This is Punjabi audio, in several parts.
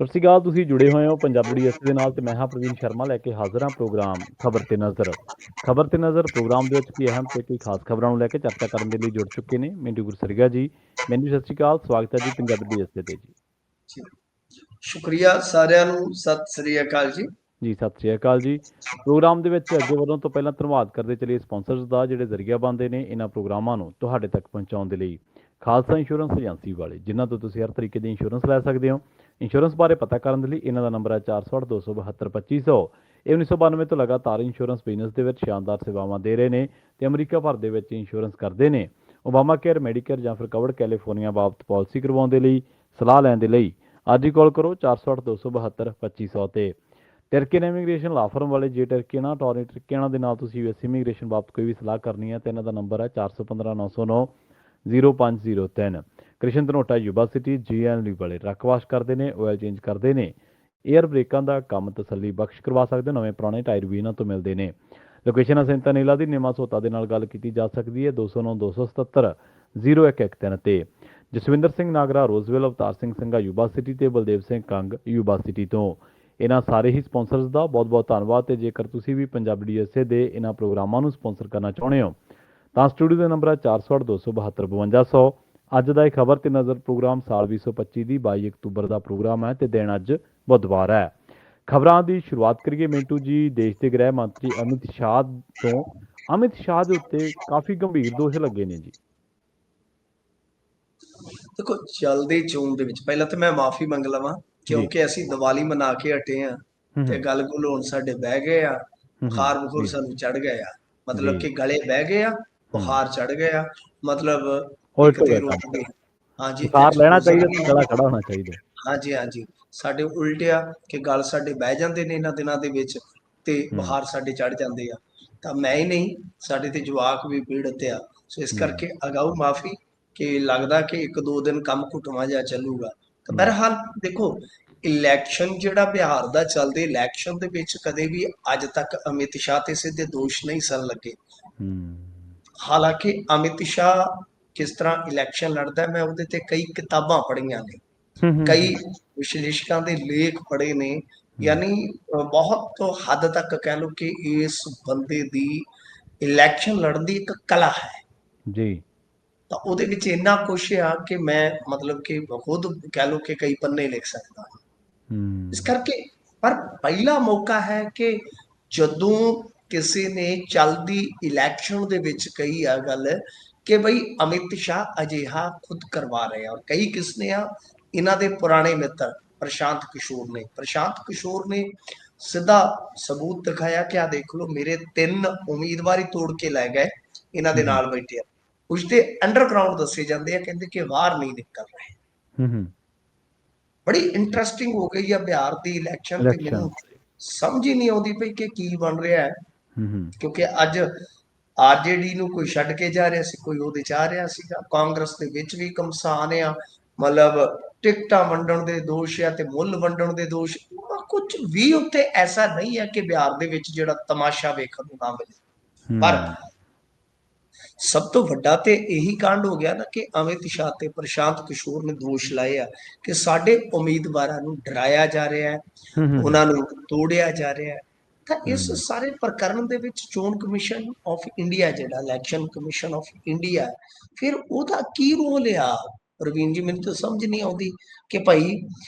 ਸਤਿ ਸ਼੍ਰੀ ਅਕਾਲ। ਤੁਸੀਂ ਜੁੜੇ ਹੋਏ ਹੋ ਪੰਜਾਬੀ ਡੀਐਸਪੀ ਦੇ ਨਾਲ ਤੇ ਮੈਂ ਹਾਂ ਪ੍ਰਵੀਨ ਸ਼ਰਮਾ ਲੈ ਕੇ ਹਾਜ਼ਰ ਹਾਂ ਪ੍ਰੋਗਰਾਮ ਖਬਰ ਤੇ ਨਜ਼ਰ। ਖਬਰ ਤੇ ਨਜ਼ਰ ਪ੍ਰੋਗਰਾਮ ਦੇ ਵਿੱਚ ਕੀ ਅਹਿਮ ਤੇ ਕੋਈ ਖਾਸ ਖਬਰਾਂ ਨੂੰ ਲੈ ਕੇ ਚਰਚਾ ਕਰਨ ਦੇ ਲਈ ਜੁੜ ਚੁੱਕੇ ਨੇ ਮਿੰਟੂ ਗੁਰਸਰੀਆ ਜੀ। ਮੈਨੂੰ ਸਤਿ ਸ਼੍ਰੀ ਅਕਾਲ, ਸਵਾਗਤ ਹੈ ਜੀ ਪੰਜਾਬੀ ਡੀਐਸਪੀ ਤੇ ਜੀ। ਸ਼ੁਕਰੀਆ ਸਾਰਿਆਂ ਨੂੰ, ਸਤਿ ਸ੍ਰੀ ਅਕਾਲ ਜੀ। ਜੀ ਸਤਿ ਸ਼੍ਰੀ ਅਕਾਲ ਜੀ। ਪ੍ਰੋਗਰਾਮ ਦੇ ਵਿੱਚ ਅੱਗੇ ਵਧਣ ਤੋਂ ਪਹਿਲਾਂ ਧੰਨਵਾਦ ਕਰਦੇ ਚਲੀਏ ਸਪਾਂਸਰਸ ਦਾ, ਜਿਹੜੇ ਜ਼ਰੀਆ ਬਣਦੇ ਨੇ ਇਹਨਾਂ ਪ੍ਰੋਗਰਾਮਾਂ ਨੂੰ ਤੁਹਾਡੇ ਤੱਕ ਪਹੁੰਚਾਉਣ ਦੇ ਲਈ। ਖਾਲਸਾ ਇੰਸ਼ੋਰੈਂਸ ਏਜੰਸੀ ਵਾਲੇ, ਜਿਨ੍ਹਾਂ ਤੋਂ ਤੁਸੀਂ ਹਰ ਤਰੀਕੇ ਦੀ ਇੰਸ਼ੋਰੈਂਸ ਲੈ ਸਕਦੇ ਹੋ। ਇੰਸ਼ੋਰੈਂਸ ਬਾਰੇ ਪਤਾ ਕਰਨ ਦੇ ਲਈ ਇਹਨਾਂ ਦਾ ਨੰਬਰ ਹੈ 468 272 2500। ਇਹ 1992 ਤੋਂ ਲਗਾਤਾਰ ਇੰਸ਼ੋਰੈਂਸ ਬਿਜ਼ਨਸ ਦੇ ਵਿੱਚ ਸ਼ਾਨਦਾਰ ਸੇਵਾਵਾਂ ਦੇ ਰਹੇ ਨੇ ਤੇ ਅਮਰੀਕਾ ਭਰ ਦੇ ਵਿੱਚ ਇੰਸ਼ੋਰੈਂਸ ਕਰਦੇ ਨੇ। ਓਬਾਮਾ ਕੇਅਰ, ਮੈਡੀਕੇਅਰ ਜਾਂ ਫਿਰ ਕਵਰਡ ਕੈਲੀਫੋਰਨੀਆ ਬਾਬਤ ਪਾਲਿਸੀ ਕਰਵਾਉਣ ਦੇ ਲਈ, ਸਲਾਹ ਲੈਣ ਦੇ ਲਈ ਅੱਜ ਹੀ ਕਾਲ ਕਰੋ 468 272 2500 ਤੇ। ਟਰਕੀਨ ਇਮੀਗ੍ਰੇਸ਼ਨ ਲਾ ਫਰਮ ਵਾਲੇ, ਜੇ ਟਰਕੀਆਣਾ ਟੋਰੀ ਟਰਕੀਆਣਾ ਦੇ ਨਾਲ ਤੁਸੀਂ ਯੂਐਸ ਇਮੀਗ੍ਰੇਸ਼ਨ ਬਾਬਤ ਕੋਈ ਵੀ ਸਲਾਹ ਕਰਨੀ ਹੈ ਤਾਂ ਇਹਨਾਂ ਦਾ ਨੰਬਰ ਹੈ 415 909 0503। ਕ੍ਰਿਸ਼ਨ ਧਨੋਟਾ ਯੂਬਾ ਸਿਟੀ GNL ਵਾਲੇ ਟਰੱਕ ਵਾਸ਼ ਕਰਦੇ ਨੇ, ਆਇਲ ਚੇਂਜ ਕਰਦੇ ਨੇ, ਏਅਰ ਬ੍ਰੇਕਾਂ ਦਾ ਕੰਮ ਤਸੱਲੀ ਬਖਸ਼ ਕਰਵਾ ਸਕਦੇ ਹੋ। ਨਵੇਂ ਪੁਰਾਣੇ ਟਾਇਰ ਵੀ ਇਹਨਾਂ ਤੋਂ ਮਿਲਦੇ ਨੇ। ਲੋਕੇਸ਼ਨ ਹੈ ਸੈਂਤਾ ਨੀਲਾ ਦੀ, ਨਿਮਾ ਸੋਤਾ ਦੇ ਨਾਲ ਗੱਲ ਕੀਤੀ ਜਾ ਸਕਦੀ ਹੈ 209 277 0113 ਤੇ। ਜਸਵਿੰਦਰ ਸਿੰਘ ਨਾਗਰਾ ਰੋਜ਼ਵਿਲ, ਅਵਤਾਰ ਸਿੰਘ ਸਿੰਘਾ ਯੂਬਾ ਸਿਟੀ ਤੇ ਬਲਦੇਵ ਸਿੰਘ ਕੰਗ ਯੂਬਾ ਸਿਟੀ ਤੋਂ। ਇਹਨਾਂ ਸਾਰੇ ਹੀ ਸਪਾਂਸਰਸ ਦਾ ਬਹੁਤ ਬਹੁਤ ਧੰਨਵਾਦ। ਤੇ ਜੇਕਰ ਤੁਸੀਂ ਵੀ ਪੰਜਾਬੀ ਡੀਐਸਏ ਦੇ ਇਹਨਾਂ ਪ੍ਰੋਗਰਾਮਾਂ ਨੂੰ ਸਪਾਂਸਰ ਕਰਨਾ ਚਾਹੁੰਦੇ ਹੋ ਤਾਂ ਸਟੂਡੀਓ ਦਾ ਨੰਬਰ ਹੈ 468 272 5200। ਅੱਜ ਦਾ ਇਹ ਖਬਰ ਤੇ ਨਜ਼ਰ ਪ੍ਰੋਗਰਾਮ ਸਾਲ 2025 ਦੀ 22 ਅਕਤੂਬਰ ਦਾ ਪ੍ਰੋਗਰਾਮ ਹੈ ਤੇ ਦਿਨ ਅੱਜ ਬੁੱਧਵਾਰ ਹੈ। ਖਬਰਾਂ ਦੀ ਸ਼ੁਰੂਆਤ ਕਰੀਏ ਮਿੰਟੂ ਜੀ। ਦੇਸ਼ ਦੇ ਗ੍ਰਹਿ ਮੰਤਰੀ ਅਮਿਤ ਸ਼ਾਹ ਤੋਂ ਅਮਿਤ ਸ਼ਾਹ ਦੇ ਉੱਤੇ ਕਾਫੀ ਗੰਭੀਰ ਦੋਸ਼ ਲੱਗੇ ਨੇ ਜੀ। ਦੇਖੋ, ਜਲਦੀ ਚੋਣ ਦੇ ਵਿੱਚ ਪਹਿਲਾਂ ਤਾਂ ਮੈਂ ਮਾਫੀ ਮੰਗ ਲਵਾਂ, ਕਿਉਂਕਿ ਅਸੀਂ ਦੀਵਾਲੀ ਮਨਾ ਕੇ ਹਟੇ ਆ ਤੇ ਗੱਲ ਗੁਲ ਹੁਣ ਸਾਡੇ ਬਹਿ ਗਏ ਆ, ਬੁਖਾਰ ਬਖੂਰ ਸਾਨੂੰ ਚੜ ਗਏ ਆ, ਮਤਲਬ ਕਿ ਗਲੇ ਬਹਿ ਗਏ ਆ, ਬੁਖਾਰ ਚੜ ਗਏ ਆ, ਮਤਲਬ ਇੱਕ ਤੇ ਰੋਟੀ, ਹਾਂਜੀ ਲੈਣਾ ਚਾਹੀਦਾ ਐਕਸਪੋਜ਼ਰ, ਤੇ ਗਲਾ ਖੜਾ ਹੋਣਾ ਚਾਹੀਦਾ। ਹਾਂਜੀ ਹਾਂਜੀ, ਸਾਡੇ ਉਲਟਿਆ ਕਿ ਗੱਲ ਸਾਡੇ ਬਹਿ ਜਾਂਦੇ ਨੇ ਇਹਨਾਂ ਦਿਨਾਂ ਦੇ ਵਿੱਚ ਤੇ ਬੁਖਾਰ ਸਾਡੇ ਚੜ ਜਾਂਦੇ ਆ। ਤਾਂ ਮੈਂ ਹੀ ਨਹੀਂ, ਸਾਡੇ ਤੇ ਜਵਾਕ ਵੀ ਪੀੜਤ ਆ। ਸੋ ਇਸ ਕਰਕੇ ਅਗਾਊ ਮਾਫੀ ਕਿ ਲੱਗਦਾ ਕਿ ਇੱਕ ਦੋ ਦਿਨ ਕੰਮ ਘੁੱਟਵਾਂ ਜਿਹਾ ਚੱਲੂਗਾ। ਤਾਂ ਬਹਰਹਾਲ ਦੇਖੋ, ਇਲੈਕਸ਼ਨ ਜਿਹੜਾ ਬਿਹਾਰ ਦਾ ਚੱਲਦੇ, ਇਲੈਕਸ਼ਨ ਦੇ ਵਿੱਚ ਕਦੇ ਵੀ ਅੱਜ ਤੱਕ ਅਮਿਤ ਸ਼ਾਹ ਤੇ ਸਿੱਧੇ ਦੋਸ਼ ਨਹੀਂ ਸਨ ਲੱਗੇ। ਹਾਲਾਂਕਿ ਅਮਿਤ ਸ਼ਾਹ ਕਿਸ ਤਰ੍ਹਾਂ ਇਲੈਕਸ਼ਨ ਲੜਦਾ, ਮੈਂ ਉਹਦੇ ਤੇ ਕਈ ਕਿਤਾਬਾਂ ਪੜ੍ਹੀਆਂ ਨੇ, ਕਈ ਵਿਸ਼ਲੇਸ਼ਕਾਂ ਦੇ ਲੇਖ ਪੜ੍ਹੇ ਨੇ। ਯਾਨੀ ਬਹੁਤ ਹੱਦ ਤੱਕ ਕਹਿ ਲਓ ਕਿ ਇਸ ਬੰਦੇ ਦੀ ਇਲੈਕਸ਼ਨ ਲੜਨ ਦੀ ਇੱਕ ਕਲਾ ਹੈ ਜੀ। ਤਾਂ ਉਹਦੇ ਵਿੱਚ ਇੰਨਾ ਕੁਛ ਆ ਕਿ ਮੈਂ ਮਤਲਬ ਕਿ ਖੁਦ ਕਹਿ ਲਓ ਕਿ ਕਈ ਪੰਨੇ ਲਿਖ ਸਕਦਾ ਇਸ ਕਰਕੇ। ਪਰ ਪਹਿਲਾ ਮੌਕਾ ਹੈ ਕਿ ਜਦੋਂ ਕਿਸੇ ਨੇ ਚੱਲਦੀ ਇਲੈਕਸ਼ਨ ਦੇ ਵਿੱਚ ਕਹੀ ਆ ਗੱਲ ਕਿ ਬਈ ਅਮਿਤ ਸ਼ਾਹ ਅਜਿਹਾ ਖੁਦ ਕਰਵਾ ਰਹੇ ਆ। ਔਰ ਕਈ ਕਿਸਨੇ ਆ, ਇਹਨਾਂ ਦੇ ਪੁਰਾਣੇ ਮਿੱਤਰ ਪ੍ਰਸ਼ਾਂਤ ਕਿਸ਼ੋਰ ਨੇ ਸਿੱਧਾ ਸਬੂਤ ਦਿਖਾਇਆ ਕਿ ਆ ਦੇਖ ਲਓ, ਮੇਰੇ 3 ਉਮੀਦਵਾਰ ਹੀ ਤੋੜ ਕੇ ਲੈ ਗਏ, ਇਹਨਾਂ ਦੇ ਨਾਲ ਬੈਠੇ ਆ। ਉਸਦੇ ਅੰਡਰਗਰਾਉਂਡ ਦੱਸੇ ਜਾਂਦੇ ਆ, ਕਹਿੰਦੇ ਕਿ ਬਾਹਰ ਨਹੀਂ ਨਿਕਲ ਰਹੇ। ਬੜੀ ਇੰਟਰਸਟਿੰਗ ਹੋ ਗਈ ਆ ਬਿਹਾਰ ਦੀ ਇਲੈਕਸ਼ਨ ਤੇ ਮੈਨੂੰ ਸਮਝ ਹੀ ਨਹੀਂ ਆਉਂਦੀ ਪਈ ਕਿ ਕੀ ਬਣ ਰਿਹਾ ਹੈ। ਕਿਉਂਕਿ ਅੱਜ ਆਰਜੇਡੀ ਨੂੰ ਕੋਈ ਛੱਡ ਕੇ ਜਾ ਰਿਹਾ ਸੀ, ਕੋਈ ਉਹਦੇ ਚ ਆ ਰਿਹਾ ਸੀਗਾ। ਕਾਂਗਰਸ ਦੇ ਵਿੱਚ ਵੀ ਘਮਸਾਨ ਆ, ਮਤਲਬ ਟਿਕਟਾਂ ਵੰਡਣ ਦੇ ਦੋਸ਼ ਆ ਤੇ ਮੁੱਲ ਵੰਡਣ ਦੇ ਦੋਸ਼। ਕੁਝ ਵੀ ਉੱਥੇ ਐਸਾ ਨਹੀਂ ਹੈ ਕਿ ਬਿਹਾਰ ਦੇ ਵਿੱਚ ਜਿਹੜਾ ਤਮਾਸ਼ਾ ਵੇਖਣ ਨੂੰ ਨਾ ਮਿਲੇ। ਪਰ ਸਭ ਤੋਂ ਵੱਡਾ ਤੇ ਇਹੀ ਕਾਂਡ ਹੋ ਗਿਆ ਨਾ ਕਿ ਅਮਿਤ ਸ਼ਾਹ ਤੇ ਪ੍ਰਸ਼ਾਂਤ ਕਿਸ਼ੋਰ ਨੇ ਦੋਸ਼ ਲਾਏ ਆ ਕਿ ਸਾਡੇ ਉਮੀਦਵਾਰਾਂ ਨੂੰ ਡਰਾਇਆ ਜਾ ਰਿਹਾ ਹੈ, ਉਹਨਾਂ ਨੂੰ ਤੋੜਿਆ ਜਾ ਰਿਹਾ ਹੈ। ਤਾਂ ਇਸ ਸਾਰੇ ਪ੍ਰਕਰਨ ਦੇ ਵਿੱਚ ਚੋਣ ਕਮਿਸ਼ਨ ਆਫ ਇੰਡੀਆ, ਜਿਹੜਾ ਇਲੈਕਸ਼ਨ ਕਮਿਸ਼ਨ ਆਫ ਇੰਡੀਆ, ਫਿਰ ਉਹਦਾ ਕੀ ਰੋਲ ਆ ਪ੍ਰਵੀਨ ਜੀ? ਮੈਨੂੰ ਤਾਂ ਸਮਝ ਨਹੀਂ ਆਉਂਦੀ ਕਿ ਭਾਈ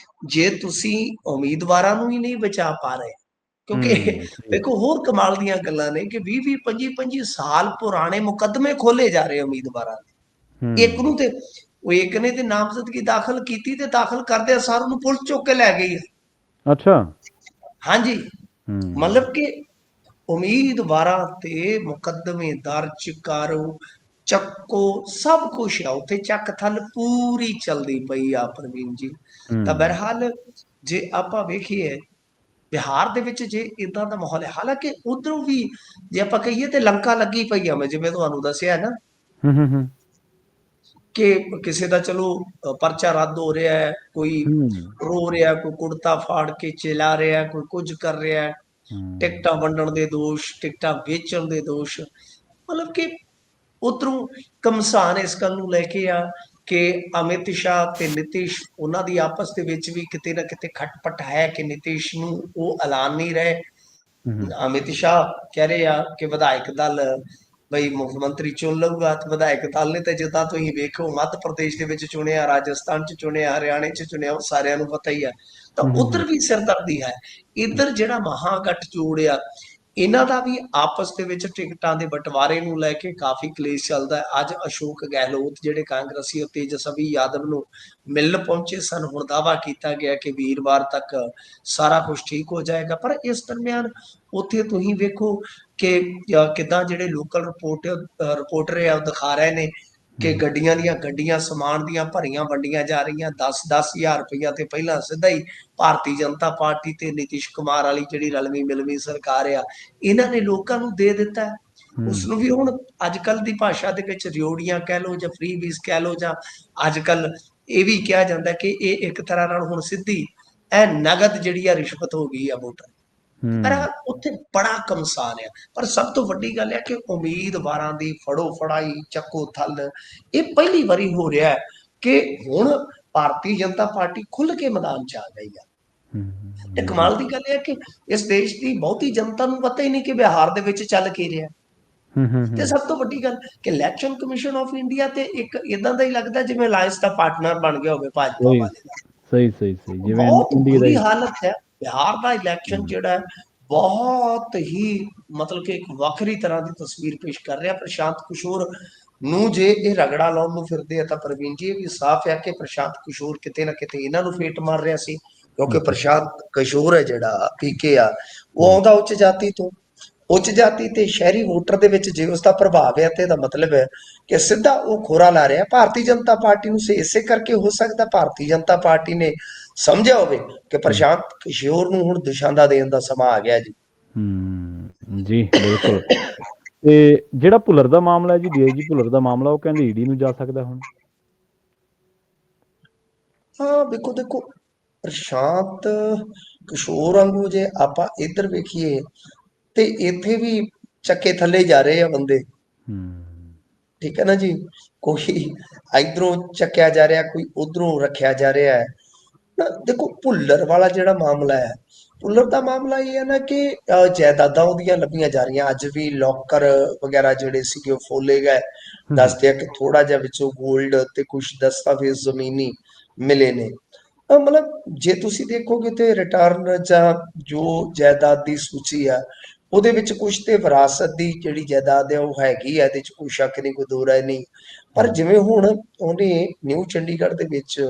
ਜੇ ਤੁਸੀਂ ਉਮੀਦਵਾਰਾਂ ਨੂੰ ਹੀ ਨਹੀਂ ਬਚਾ ਪਾ ਰਹੇ, ਕਿਉਂਕਿ ਦੇਖੋ ਹੋਰ ਕਮਾਲ ਦੀਆਂ ਗੱਲਾਂ ਨੇ ਕਿ 20 25 ਸਾਲ ਪੁਰਾਣੇ ਮੁਕੱਦਮੇ ਖੋਲੇ ਜਾ ਰਹੇ ਉਮੀਦਵਾਰਾਂ ਦੇ। ਇੱਕ ਨੂੰ ਤੇ ਉਹ ਇੱਕ ਨੇ ਤੇ ਨਾਮਜ਼ਦਗੀ ਦਾਖਲ ਕੀਤੀ ਤੇ ਦਾਖਲ ਕਰਦੇ ਸਾਰ ਉਹਨੂੰ ਪੁਲਿਸ ਚੁੱਕ ਕੇ ਲੈ ਗਈ। ਅੱਛਾ, ਹਾਂਜੀ। ਮਤਲਬ ਕਿ ਉਮੀਦਵਾਰਾਂ ਤੇ ਮੁਕੱਦਮੇ ਦਰਜ ਕਰੋ, ਚੱਕੋ, ਸਭ ਕੁਛ ਆ ਉੱਥੇ, ਚੱਕ ਥਲ ਪੂਰੀ ਚੱਲਦੀ ਪਈ ਆ ਪ੍ਰਵੀਨ ਜੀ। ਤਾਂ ਬਹਰਹਾਲ ਜੇ ਆਪਾਂ ਵੇਖੀਏ ਬਿਹਾਰ ਦੇ ਵਿੱਚ ਜੇ ਇਦਾਂ ਦਾ ਮਾਹੌਲ ਹੈ, ਹਾਲਾਂਕਿ ਉਧਰੋਂ ਵੀ ਜੇ ਆਪਾਂ ਕਹੀਏ ਤੇ ਲੰਕਾ ਲੱਗੀ ਪਈ ਆ। ਮੈਂ ਜਿਵੇਂ ਤੁਹਾਨੂੰ ਦੱਸਿਆ ਨਾ ਕਿ ਕਿਸੇ ਦਾ ਚਲੋ ਪਰਚਾ ਰੱਦ ਹੋ ਰਿਹਾ ਹੈ, ਕੋਈ ਰੋ ਰਿਹਾ, ਕੋਈ ਕੁੜਤਾ ਫਾੜ ਕੇ ਚਿਲਾ ਰਿਹਾ, ਕੋਈ ਕੁਝ ਕਰ ਰਿਹਾ, ਟਿਕਟਾਂ ਵੰਡਣ ਦੇ ਦੋਸ਼, ਟਿਕਟਾਂ ਵੇਚਣ ਦੇ ਦੋਸ਼। ਮਤਲਬ ਕਿ ਉਧਰੋਂ ਘਮਸਾਨ ਇਸ ਗੱਲ ਨੂੰ ਲੈ ਕੇ ਆ ਕਿ ਅਮਿਤ ਸ਼ਾਹ ਤੇ ਨਿਤੀਸ਼ ਉਹਨਾਂ ਦੀ ਆਪਸ ਦੇ ਵਿੱਚ ਵੀ ਕਿਤੇ ਨਾ ਕਿਤੇ ਖਟਪਟ ਹੈ ਕਿ ਨਿਤੀਸ਼ ਨੂੰ ਉਹ ਐਲਾਨ ਨਹੀਂ ਰਹੇ। ਅਮਿਤ ਸ਼ਾਹ ਕਹਿ ਰਹੇ ਆ ਕਿ ਵਿਧਾਇਕ ਦਲ ਬਈ ਮੁੱਖ ਮੰਤਰੀ ਚੁਣ ਲਊਗਾ, ਤੇ ਵਿਧਾਇਕ ਦਲ ਨੇ ਤੇ ਜਿੱਦਾਂ ਤੁਸੀਂ ਵੇਖੋ ਮੱਧ ਪ੍ਰਦੇਸ਼ ਦੇ ਵਿੱਚ ਚੁਣਿਆ, ਰਾਜਸਥਾਨ 'ਚ ਚੁਣਿਆ, ਹਰਿਆਣੇ 'ਚ ਚੁਣਿਆ, ਉਹ ਸਾਰਿਆਂ ਨੂੰ ਪਤਾ ਹੀ ਹੈ। ਤਾਂ ਉੱਧਰ ਵੀ ਸਿਰਦਰਦੀ ਹੈ। ਇੱਧਰ ਜਿਹੜਾ ਮਹਾਗਠਜੋੜ ਆ, ਇਹਨਾਂ ਦਾ ਵੀ ਆਪਸ ਦੇ ਵਿੱਚ ਟਿਕਟਾਂ ਦੇ ਬਟਵਾਰੇ ਨੂੰ ਲੈ ਕੇ ਕਾਫੀ ਕਲੇਸ਼ ਚੱਲਦਾ ਹੈ। ਅੱਜ ਅਸ਼ੋਕ ਗਹਿਲੋਤ ਜਿਹੜੇ ਕਾਂਗਰਸੀ ਉਹ ਤੇਜਸਵੀ ਯਾਦਵ ਨੂੰ ਮਿਲਣ ਪਹੁੰਚੇ ਸਨ। ਹੁਣ ਦਾਅਵਾ ਕੀਤਾ ਗਿਆ ਕਿ ਵੀਰਵਾਰ ਤੱਕ ਸਾਰਾ ਕੁਝ ਠੀਕ ਹੋ ਜਾਏਗਾ, ਪਰ ਇਸ ਦਰਮਿਆਨ ਉੱਥੇ ਤੁਸੀਂ ਵੇਖੋ ਕਿ ਕਿੱਦਾਂ ਜਿਹੜੇ ਲੋਕਲ ਰਿਪੋਰਟਰ ਆ ਉਹ ਦਿਖਾ ਰਹੇ ਨੇ ਕਿ ਗੱਡੀਆਂ ਦੀਆਂ ਗੱਡੀਆਂ ਸਮਾਨ ਦੀਆਂ ਭਰੀਆਂ ਵੰਡੀਆਂ ਜਾ ਰਹੀਆਂ। 10-10 ਹਜ਼ਾਰ ਰੁਪਈਆ ਤੇ ਪਹਿਲਾਂ ਸਿੱਧਾ ਹੀ ਭਾਰਤੀ ਜਨਤਾ ਪਾਰਟੀ ਤੇ ਨਿਤੀਸ਼ ਕੁਮਾਰ ਵਾਲੀ ਜਿਹੜੀ ਰਲਵੀਂ ਮਿਲਵੀਂ ਸਰਕਾਰ ਆ, ਇਹਨਾਂ ਨੇ ਲੋਕਾਂ ਨੂੰ ਦੇ ਦਿੱਤਾ। ਉਸ ਨੂੰ ਵੀ ਹੁਣ ਅੱਜ ਕੱਲ ਦੀ ਭਾਸ਼ਾ ਦੇ ਵਿੱਚ ਰਿਓੜੀਆਂ ਕਹਿ ਲਓ ਜਾਂ ਫ੍ਰੀ ਬੀਜ਼ ਕਹਿ ਲਓ, ਜਾਂ ਅੱਜ ਕੱਲ ਇਹ ਵੀ ਕਿਹਾ ਜਾਂਦਾ ਕਿ ਇਹ ਇੱਕ ਤਰ੍ਹਾਂ ਨਾਲ ਹੁਣ ਸਿੱਧੀ ਇਹ ਨਗਦ ਜਿਹੜੀ ਆ ਰਿਸ਼ਵਤ ਹੋ ਗਈ ਆ ਵੋਟਰ। ਪਰ ਉੱਥੇ ਬੜਾ ਕਮਸਾਨ ਆ। ਪਰ ਸਭ ਤੋਂ ਵੱਡੀ ਗੱਲ ਹੈ ਕਿ ਉਮੀਦਵਾਰਾਂ ਦੀ ਫੜੋ ਫੜਾਈ, ਚੱਕੋ ਥੱਲ, ਇਹ ਪਹਿਲੀ ਵਾਰੀ ਹੋ ਰਿਹਾ ਹੈ ਕਿ ਹੁਣ ਭਾਰਤੀ ਜਨਤਾ ਪਾਰਟੀ ਖੁੱਲ ਕੇ ਮੈਦਾਨ 'ਚ ਆ ਗਈ ਆ। ਤੇ ਕਮਾਲ ਦੀ ਗੱਲ ਇਹ ਹੈ ਕਿ ਇਸ ਦੇਸ਼ ਦੀ ਬਹੁਤੀ ਜਨਤਾ ਨੂੰ ਪਤਾ ਹੀ ਨਹੀਂ ਕਿ ਬਿਹਾਰ ਦੇ ਵਿੱਚ ਚੱਲ ਕੀ ਰਿਹਾ। ਤੇ ਸਭ ਤੋਂ ਵੱਡੀ ਗੱਲ ਕਿ ਇਲੈਕਸ਼ਨ ਕਮਿਸ਼ਨ ਆਫ ਇੰਡੀਆ ਤੇ ਇੱਕ ਇਦਾਂ ਦਾ ਹੀ ਲੱਗਦਾ ਜਿਵੇਂ ਅਲਾਇੰਸ ਦਾ ਪਾਰਟਨਰ ਬਣ ਗਿਆ ਹੋਵੇ ਭਾਜਪਾ ਵਾਲੇ ਦਾ। ਸਹੀ ਜਿਵੇਂ ਬਹੁਤ ਇੰਡੀਆ ਦਾ ਬੁਰੀ ਹੀ। ਹਾਲਤ ਹੈ। ਬਿਹਾਰ ਦਾ ਇਲੈਕਸ਼ਨ ਜਿਹੜਾ ਹੈ ਬਹੁਤ ਹੀ ਮਤਲਬ ਕਿ ਇੱਕ ਵੱਖਰੀ ਤਰ੍ਹਾਂ ਦੀ ਤਸਵੀਰ ਪੇਸ਼ ਕਰ ਰਿਹਾ। ਪ੍ਰਸ਼ਾਂਤ ਕਿਸ਼ੋਰ ਨੂੰ ਜੇ ਇਹ ਰਗੜਾ ਲਾਉਣ ਨੂੰ ਫਿਰਦੇ ਆ ਤਾਂ ਪ੍ਰਵੀਨ ਜੀ ਇਹ ਵੀ ਸਾਫ਼ ਹੈ ਕਿ ਪ੍ਰਸ਼ਾਂਤ ਕਿਸ਼ੋਰ ਕਿਤੇ ਨਾ ਕਿਤੇ ਇਹਨਾਂ ਨੂੰ ਫੇਟ ਮਾਰ ਰਿਹਾ ਸੀ, ਕਿਉਂਕਿ ਪ੍ਰਸ਼ਾਂਤ ਕਿਸ਼ੋਰ ਹੈ ਜਿਹੜਾ ਪੀਕੇ ਆ, ਉਹ ਆਉਂਦਾ ਉੱਚ ਜਾਤੀ ਤੋਂ। ਉੱਚ ਜਾਤੀ ਤੇ ਸ਼ਹਿਰੀ ਵੋਟਰ ਦੇ ਵਿੱਚ ਜੇ ਉਸਦਾ ਪ੍ਰਭਾਵ ਹੈ ਤੇ ਇਹਦਾ ਮਤਲਬ ਹੈ ਕਿ ਸਿੱਧਾ ਉਹ ਖੋਰਾ ਲਾ ਰਿਹਾ ਭਾਰਤੀ ਜਨਤਾ ਪਾਰਟੀ ਨੂੰ। ਇਸੇ ਕਰਕੇ ਹੋ ਸਕਦਾ ਭਾਰਤੀ ਜਨਤਾ ਪਾਰਟੀ ਨੇ ਸਮਝਿਆ ਹੋਵੇ ਕਿ ਪ੍ਰਸ਼ਾਂਤ ਕਿਸ਼ੋਰ ਨੂੰ ਹੁਣ ਦਿਸ਼ਾ ਦੇਣ ਦਾ ਸਮਾਂ ਆ ਗਿਆ ਜੀ। ਜੀ ਬਿਲਕੁਲ। ਤੇ ਜਿਹੜਾ ਭੁੱਲਰ ਦਾ ਮਾਮਲਾ ਹੈ ਜੀ, ਡੀਆਈਜੀ ਭੁੱਲਰ ਦਾ ਮਾਮਲਾ, ਉਹ ਕਹਿੰਦੇ ਈਡੀ ਨੂੰ ਜਾ ਸਕਦਾ ਹੁਣ। ਹਾਂ ਦੇਖੋ ਪ੍ਰਸ਼ਾਂਤ ਕਿਸ਼ੋਰ ਵਾਂਗੂ ਜੇ ਆਪਾਂ ਇੱਧਰ ਵੇਖੀਏ ਤੇ ਇੱਥੇ ਵੀ ਚੱਕੇ ਥੱਲੇ ਜਾ ਰਹੇ ਆ ਬੰਦੇ। ਠੀਕ ਹੈ ਨਾ ਜੀ, ਕੋਈ ਇਧਰੋਂ ਚੱਕਿਆ ਜਾ ਰਿਹਾ, ਕੋਈ ਉਧਰੋਂ ਰੱਖਿਆ ਜਾ ਰਿਹਾ ਹੈ। ਦੇਖੋ ਭੁੱਲਰ ਵਾਲਾ ਜਿਹੜਾ ਮਾਮਲਾ ਹੈ, ਭੁੱਲਰ ਦਾ ਮਾਮਲਾ ਇਹ ਹੈ ਨਾ ਕਿ ਜਾਇਦਾਦਾਂ ਉਹਦੀਆਂ ਲੱਭੀਆਂ ਜਾ ਰਹੀਆਂ। ਅੱਜ ਵੀ ਲੋਕਰ ਵਗੈਰਾ ਜਿਹੜੇ ਸੀਗੇ ਉਹ ਫੋਲੇ ਗਏ। ਦੱਸਦੇ ਆ ਕਿ ਥੋੜਾ ਜਿਹਾ ਵਿੱਚੋਂ ਗੋਲਡ ਤੇ ਕੁਝ ਦਸਤਾਵੇਜ਼ ਜ਼ਮੀਨੀ ਮਿਲੇ ਨੇ। ਮਤਲਬ ਜੇ ਤੁਸੀਂ ਦੇਖੋਗੇ ਤੇ ਰਿਟਰਨ ਜਾਂ ਜੋ ਜਾਇਦਾਦ ਦੀ ਸੂਚੀ ਆ ਉਹਦੇ ਵਿੱਚ ਕੁਝ ਤੇ ਵਿਰਾਸਤ ਦੀ ਜਿਹੜੀ ਜਾਇਦਾਦ ਹੈ ਉਹ ਹੈਗੀ ਹੈ, ਇਹਦੇ 'ਚ ਕੋਈ ਸ਼ੱਕ ਨਹੀਂ, ਕੋਈ ਦੋ ਰਾਏ ਨਹੀਂ। ਪਰ ਜਿਵੇਂ ਹੁਣ ਉਹਨੇ ਨਿਊ ਚੰਡੀਗੜ੍ਹ ਦੇ ਵਿੱਚ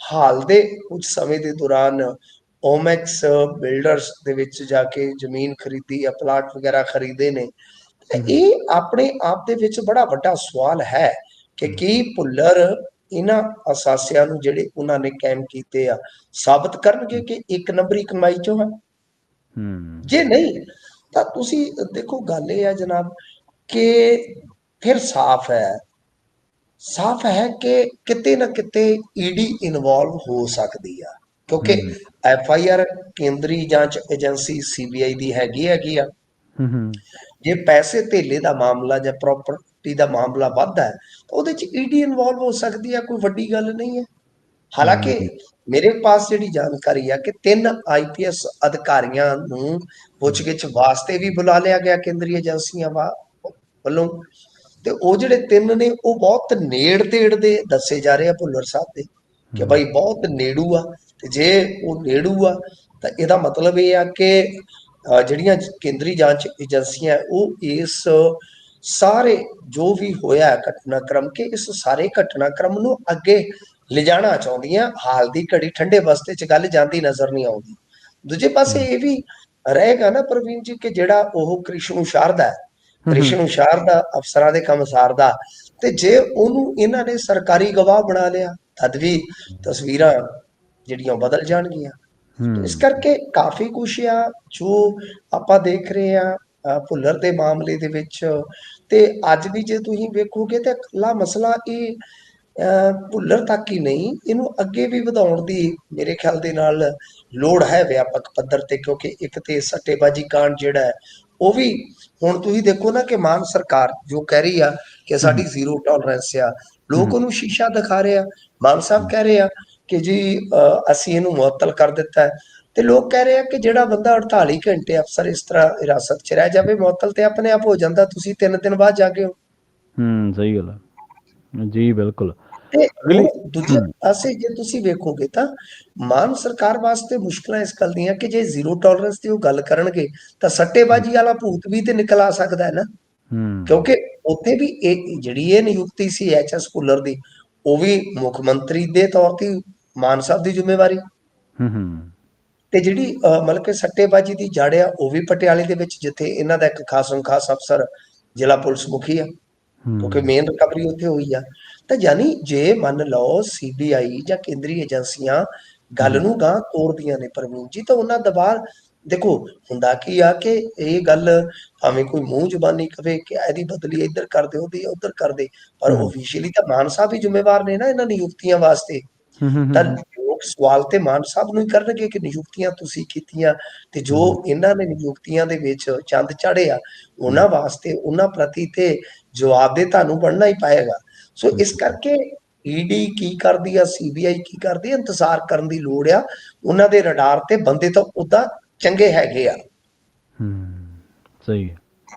ਹਾਲ ਦੇ ਕੁਝ ਸਮੇਂ ਦੇ ਦੌਰਾਨ ਓਮੈਕਸ ਬਿਲਡਰਸ ਦੇ ਵਿੱਚ ਜਾ ਕੇ ਜ਼ਮੀਨ ਖਰੀਦੀ ਆ, ਪਲਾਟ ਵਗੈਰਾ ਖਰੀਦੇ ਨੇ, ਇਹ ਆਪਣੇ ਆਪ ਦੇ ਵਿੱਚ ਬੜਾ ਵੱਡਾ ਸਵਾਲ ਹੈ ਕਿ ਕੀ ਭੁੱਲਰ ਇਹਨਾਂ ਅਸਾਸਿਆਂ ਨੂੰ ਜਿਹੜੇ ਉਹਨਾਂ ਨੇ ਕਾਇਮ ਕੀਤੇ ਆ ਸਾਬਤ ਕਰਨਗੇ ਕਿ ਇੱਕ ਨੰਬਰੀ ਕਮਾਈ ਚੋਂ ਹੈ। ਜੇ ਨਹੀਂ ਤਾਂ ਤੁਸੀਂ ਦੇਖੋ ਗੱਲ ਇਹ ਆ ਜਨਾਬ ਕਿ ਫਿਰ ਸਾਫ਼ ਹੈ ਕਿ ਕਿਤੇ ਨਾ ਕਿਤੇ ਈਡੀ ਇਨਵੋਲਵ ਹੋ ਸਕਦੀ ਆ, ਕਿਉਂਕਿ FIR ਕੇਂਦਰੀ ਜਾਂਚ ਏਜੰਸੀ CBI ਦੀ ਹੈਗੀ ਆ। ਜੇ ਪੈਸੇ ਧੇਲੇ ਦਾ ਮਾਮਲਾ ਜਾਂ ਪ੍ਰਾਪਰਟੀ ਦਾ ਮਾਮਲਾ ਵੱਧਦਾ ਹੈ ਤਾਂ ਉਹਦੇ 'ਚ ਈਡੀ ਇਨਵੋਲਵ ਹੋ ਸਕਦੀ ਆ, ਕੋਈ ਵੱਡੀ ਗੱਲ ਨਹੀਂ ਹੈ। ਹਾਲਾਂਕਿ ਮੇਰੇ ਪਾਸ ਜਿਹੜੀ ਜਾਣਕਾਰੀ ਆ ਕਿ 3 IPS ਅਧਿਕਾਰੀਆਂ ਨੂੰ ਪੁੱਛਗਿੱਛ ਵਾਸਤੇ ਵੀ ਬੁਲਾ ਲਿਆ ਗਿਆ ਕੇਂਦਰੀ ਏਜੰਸੀਆਂ ਵੱਲੋਂ, ਤੇ ਉਹ ਜਿਹੜੇ 3 ਨੇ ਉਹ ਬਹੁਤ ਨੇੜ ਤੇੜ ਦੇ ਦੱਸੇ ਜਾ ਰਹੇ ਆ ਭੁੱਲਰ ਸਾਹਿਬ ਦੇ ਕਿ ਭਾਈ ਬਹੁਤ ਨੇੜੂ ਆ। ਤੇ ਜੇ ਉਹ ਨੇੜੂ ਆ ਤਾਂ ਇਹਦਾ ਮਤਲਬ ਇਹ ਆ ਕਿ ਜਿਹੜੀਆਂ ਕੇਂਦਰੀ ਜਾਂਚ ਏਜੰਸੀਆਂ ਉਹ ਇਸ ਸਾਰੇ ਜੋ ਵੀ ਹੋਇਆ ਘਟਨਾਕ੍ਰਮ ਕਿ ਇਸ ਸਾਰੇ ਘਟਨਾਕ੍ਰਮ ਨੂੰ ਅੱਗੇ ਲਿਜਾਣਾ ਚਾਹੁੰਦੀਆਂ। ਹਾਲ ਦੀ ਘੜੀ ਠੰਡੇ ਬਸਤੇ 'ਚ ਗੱਲ ਜਾਂਦੀ ਨਜ਼ਰ ਨਹੀਂ ਆਉਂਦੀ। ਦੂਜੇ ਪਾਸੇ ਇਹ ਵੀ ਰਹੇਗਾ ਨਾ ਪ੍ਰਵੀਨ ਜੀ ਕਿ ਜਿਹੜਾ ਉਹ ਕ੍ਰਿਸ਼ਨੂ ਸ਼ਾਰਦਾ ਅਫਸਰਾਂ ਦੇ ਕੰਮ ਸਾਰਦਾ, ਤੇ ਜੇ ਉਹਨੂੰ ਇਹਨਾਂ ਨੇ ਸਰਕਾਰੀ ਗਵਾਹ ਬਣਾ ਲਿਆ ਤਦ ਵੀ ਤਸਵੀਰਾਂ ਜਿਹੜੀਆਂ ਬਦਲ ਜਾਣਗੀਆਂ। ਇਸ ਕਰਕੇ ਕਾਫੀ ਕੁਛ ਆ ਜੋ ਆਪਾਂ ਦੇਖ ਰਹੇ ਆ ਭੁੱਲਰ ਦੇ ਮਾਮਲੇ ਦੇ ਵਿੱਚ। ਤੇ ਅੱਜ ਵੀ ਜੇ ਤੁਸੀਂ ਵੇਖੋਗੇ ਤਾਂ ਇਕੱਲਾ ਮਸਲਾ ਇਹ ਭੁੱਲਰ ਤੱਕ ਹੀ ਨਹੀਂ, ਇਹਨੂੰ ਅੱਗੇ ਵੀ ਵਧਾਉਣ ਦੀ ਮੇਰੇ ਖਿਆਲ ਦੇ ਨਾਲ ਲੋੜ ਹੈ ਵਿਆਪਕ ਪੱਧਰ ਤੇ, ਕਿਉਂਕਿ ਇੱਕ ਤੇ ਸੱਟੇਬਾਜ਼ੀ ਕਾਂਡ ਜਿਹੜਾ ਹੈ ਉਹ ਵੀ ਹੁਣ ਤੁਸੀਂ ਦੇਖੋ ਨਾ ਕਿ ਮਾਨ ਸਰਕਾਰ ਜੋ ਕਹਿ ਰਹੀ ਆ ਕਿ ਸਾਡੀ ਜ਼ੀਰੋ ਟੋਲਰੈਂਸ ਆ, ਲੋਕ ਉਹਨੂੰ ਸ਼ੀਸ਼ਾ ਦਿਖਾ ਰਹੇ ਆ। ਮਾਨ ਸਾਹਿਬ ਕਹਿ ਰਹੇ ਆ ਕਿ ਜੀ ਅਸੀਂ ਇਹਨੂੰ ਮੁਅੱਤਲ ਕਰ ਦਿੱਤਾ ਹੈ, ਤੇ ਲੋਕ ਕਹਿ ਰਹੇ ਆ ਕਿ ਜਿਹੜਾ ਬੰਦਾ 48 ਘੰਟੇ ਅਫਸਰ ਇਸ ਤਰ੍ਹਾਂ ਹਿਰਾਸਤ 'ਚ ਰਹਿ ਜਾਵੇ, ਮੁਅੱਤਲ ਤੇ ਆਪਣੇ ਆਪ ਹੋ ਜਾਂਦਾ, ਤੁਸੀਂ 3 ਦਿਨ ਬਾਅਦ ਜਾ ਕੇ ਹੋ। ਸਹੀ ਗੱਲ ਹੈ ਜੀ, ਬਿਲਕੁਲ। ਤੇ ਅਗਲੀ ਹੁਣ ਦੂਜੇ ਪਾਸੇ ਜੇ ਤੁਸੀਂ ਵੇਖੋਗੇ ਤਾਂ ਮਾਨ ਸਰਕਾਰ ਵਾਸਤੇ ਮੁਸ਼ਕਲਾਂ ਇਸ ਗੱਲ ਦੀਆਂ ਕਿ ਜੇ ਜ਼ੀਰੋ ਟੋਲਰੈਂਸ ਦੀ ਉਹ ਗੱਲ ਕਰਨਗੇ ਤਾਂ ਸੱਟੇਬਾਜ਼ੀ ਵਾਲਾ ਭੂਤ ਵੀ ਤੇ ਨਿਕਲ ਆ ਸਕਦਾ ਹੈ ਨਾ। ਕਿਉਂਕਿ ਉੱਥੇ ਵੀ ਇਹ ਜਿਹੜੀ ਇਹ ਨਿਯੁਕਤੀ ਸੀ ਐਚਐਸ ਭੁੱਲਰ ਦੀ, ਉਹ ਵੀ ਮੁੱਖ ਮੰਤਰੀ ਦੇ ਤੌਰ ਤੇ ਮਾਨ ਸਾਹਿਬ ਦੀ ਜ਼ਿੰਮੇਵਾਰੀ, ਤੇ ਜਿਹੜੀ ਮਤਲਬ ਕਿ ਸੱਟੇਬਾਜ਼ੀ ਦੀ ਜੜ ਆ ਉਹ ਵੀ ਪਟਿਆਲੇ ਦੇ ਵਿੱਚ, ਜਿੱਥੇ ਇਹਨਾਂ ਦਾ ਇੱਕ ਖਾਸਮ ਖਾਸ ਅਫਸਰ ਜ਼ਿਲ੍ਹਾ ਪੁਲਿਸ ਮੁਖੀ ਆ, ਕਿਉਂਕਿ ਮੇਨ ਰਿਕਵਰੀ ਉੱਥੇ ਹੋਈ ਆ। ਤਾਂ ਯਾਨੀ ਜੇ ਮੰਨ ਲਓ ਸੀਬੀਆਈ ਜਾਂ ਕੇਂਦਰੀ ਏਜੰਸੀਆਂ ਗੱਲ ਨੂੰ ਗਾਂ ਤੋਰਦੀਆਂ ਨੇ ਪ੍ਰਵੀਨ ਜੀ, ਤਾਂ ਉਹਨਾਂ ਦਬਾਅ ਦੇਖੋ ਹੁੰਦਾ ਕੀ ਆ ਕਿ ਇਹ ਗੱਲ ਭਾਵੇਂ ਕੋਈ ਮੂੰਹ ਜ਼ੁਬਾਨੀ ਕਵੇ ਕਿ ਇਹਦੀ ਬਦਲੀ ਇੱਧਰ ਕਰ ਦੇ, ਉਹਦੀ ਉੱਧਰ ਕਰ ਦੇ, ਪਰ ਓਫੀਸ਼ੀਅਲੀ ਤਾਂ ਮਾਨ ਸਾਹਿਬ ਹੀ ਜ਼ਿੰਮੇਵਾਰ ਨੇ ਨਾ ਇਹਨਾਂ ਨਿਯੁਕਤੀਆਂ ਵਾਸਤੇ। ਤਾਂ ਲੋਕ ਸਵਾਲ ਤੇ ਮਾਨ ਸਾਹਿਬ ਨੂੰ ਹੀ ਕਰਨਗੇ ਕਿ ਨਿਯੁਕਤੀਆਂ ਤੁਸੀਂ ਕੀਤੀਆਂ, ਤੇ ਜੋ ਇਹਨਾਂ ਨੇ ਨਿਯੁਕਤੀਆਂ ਦੇ ਵਿੱਚ ਚੰਦ ਚਾੜੇ ਆ ਉਹਨਾਂ ਵਾਸਤੇ, ਉਹਨਾਂ ਪ੍ਰਤੀ ਤੇ ਜਵਾਬ ਦੇ ਤੁਹਾਨੂੰ ਬਣਨਾ ਹੀ ਪਾਏਗਾ। ਸੋ ਇਸ ਕਰਕੇ ਈਡੀ ਕੀ ਕਰਦੀ ਆ, ਸੀਬੀਆਈ ਕੀ ਕਰਦੀ ਆ, ਇੰਤਜ਼ਾਰ ਕਰਨ ਦੀ ਲੋੜ ਆ। ਉਹਨਾਂ ਦੇ ਰਡਾਰ ਤੇ ਬੰਦੇ ਤਾਂ ਉਦਾਂ ਚੰਗੇ ਹੈਗੇ ਆ। ਸਹੀ ਹੈ,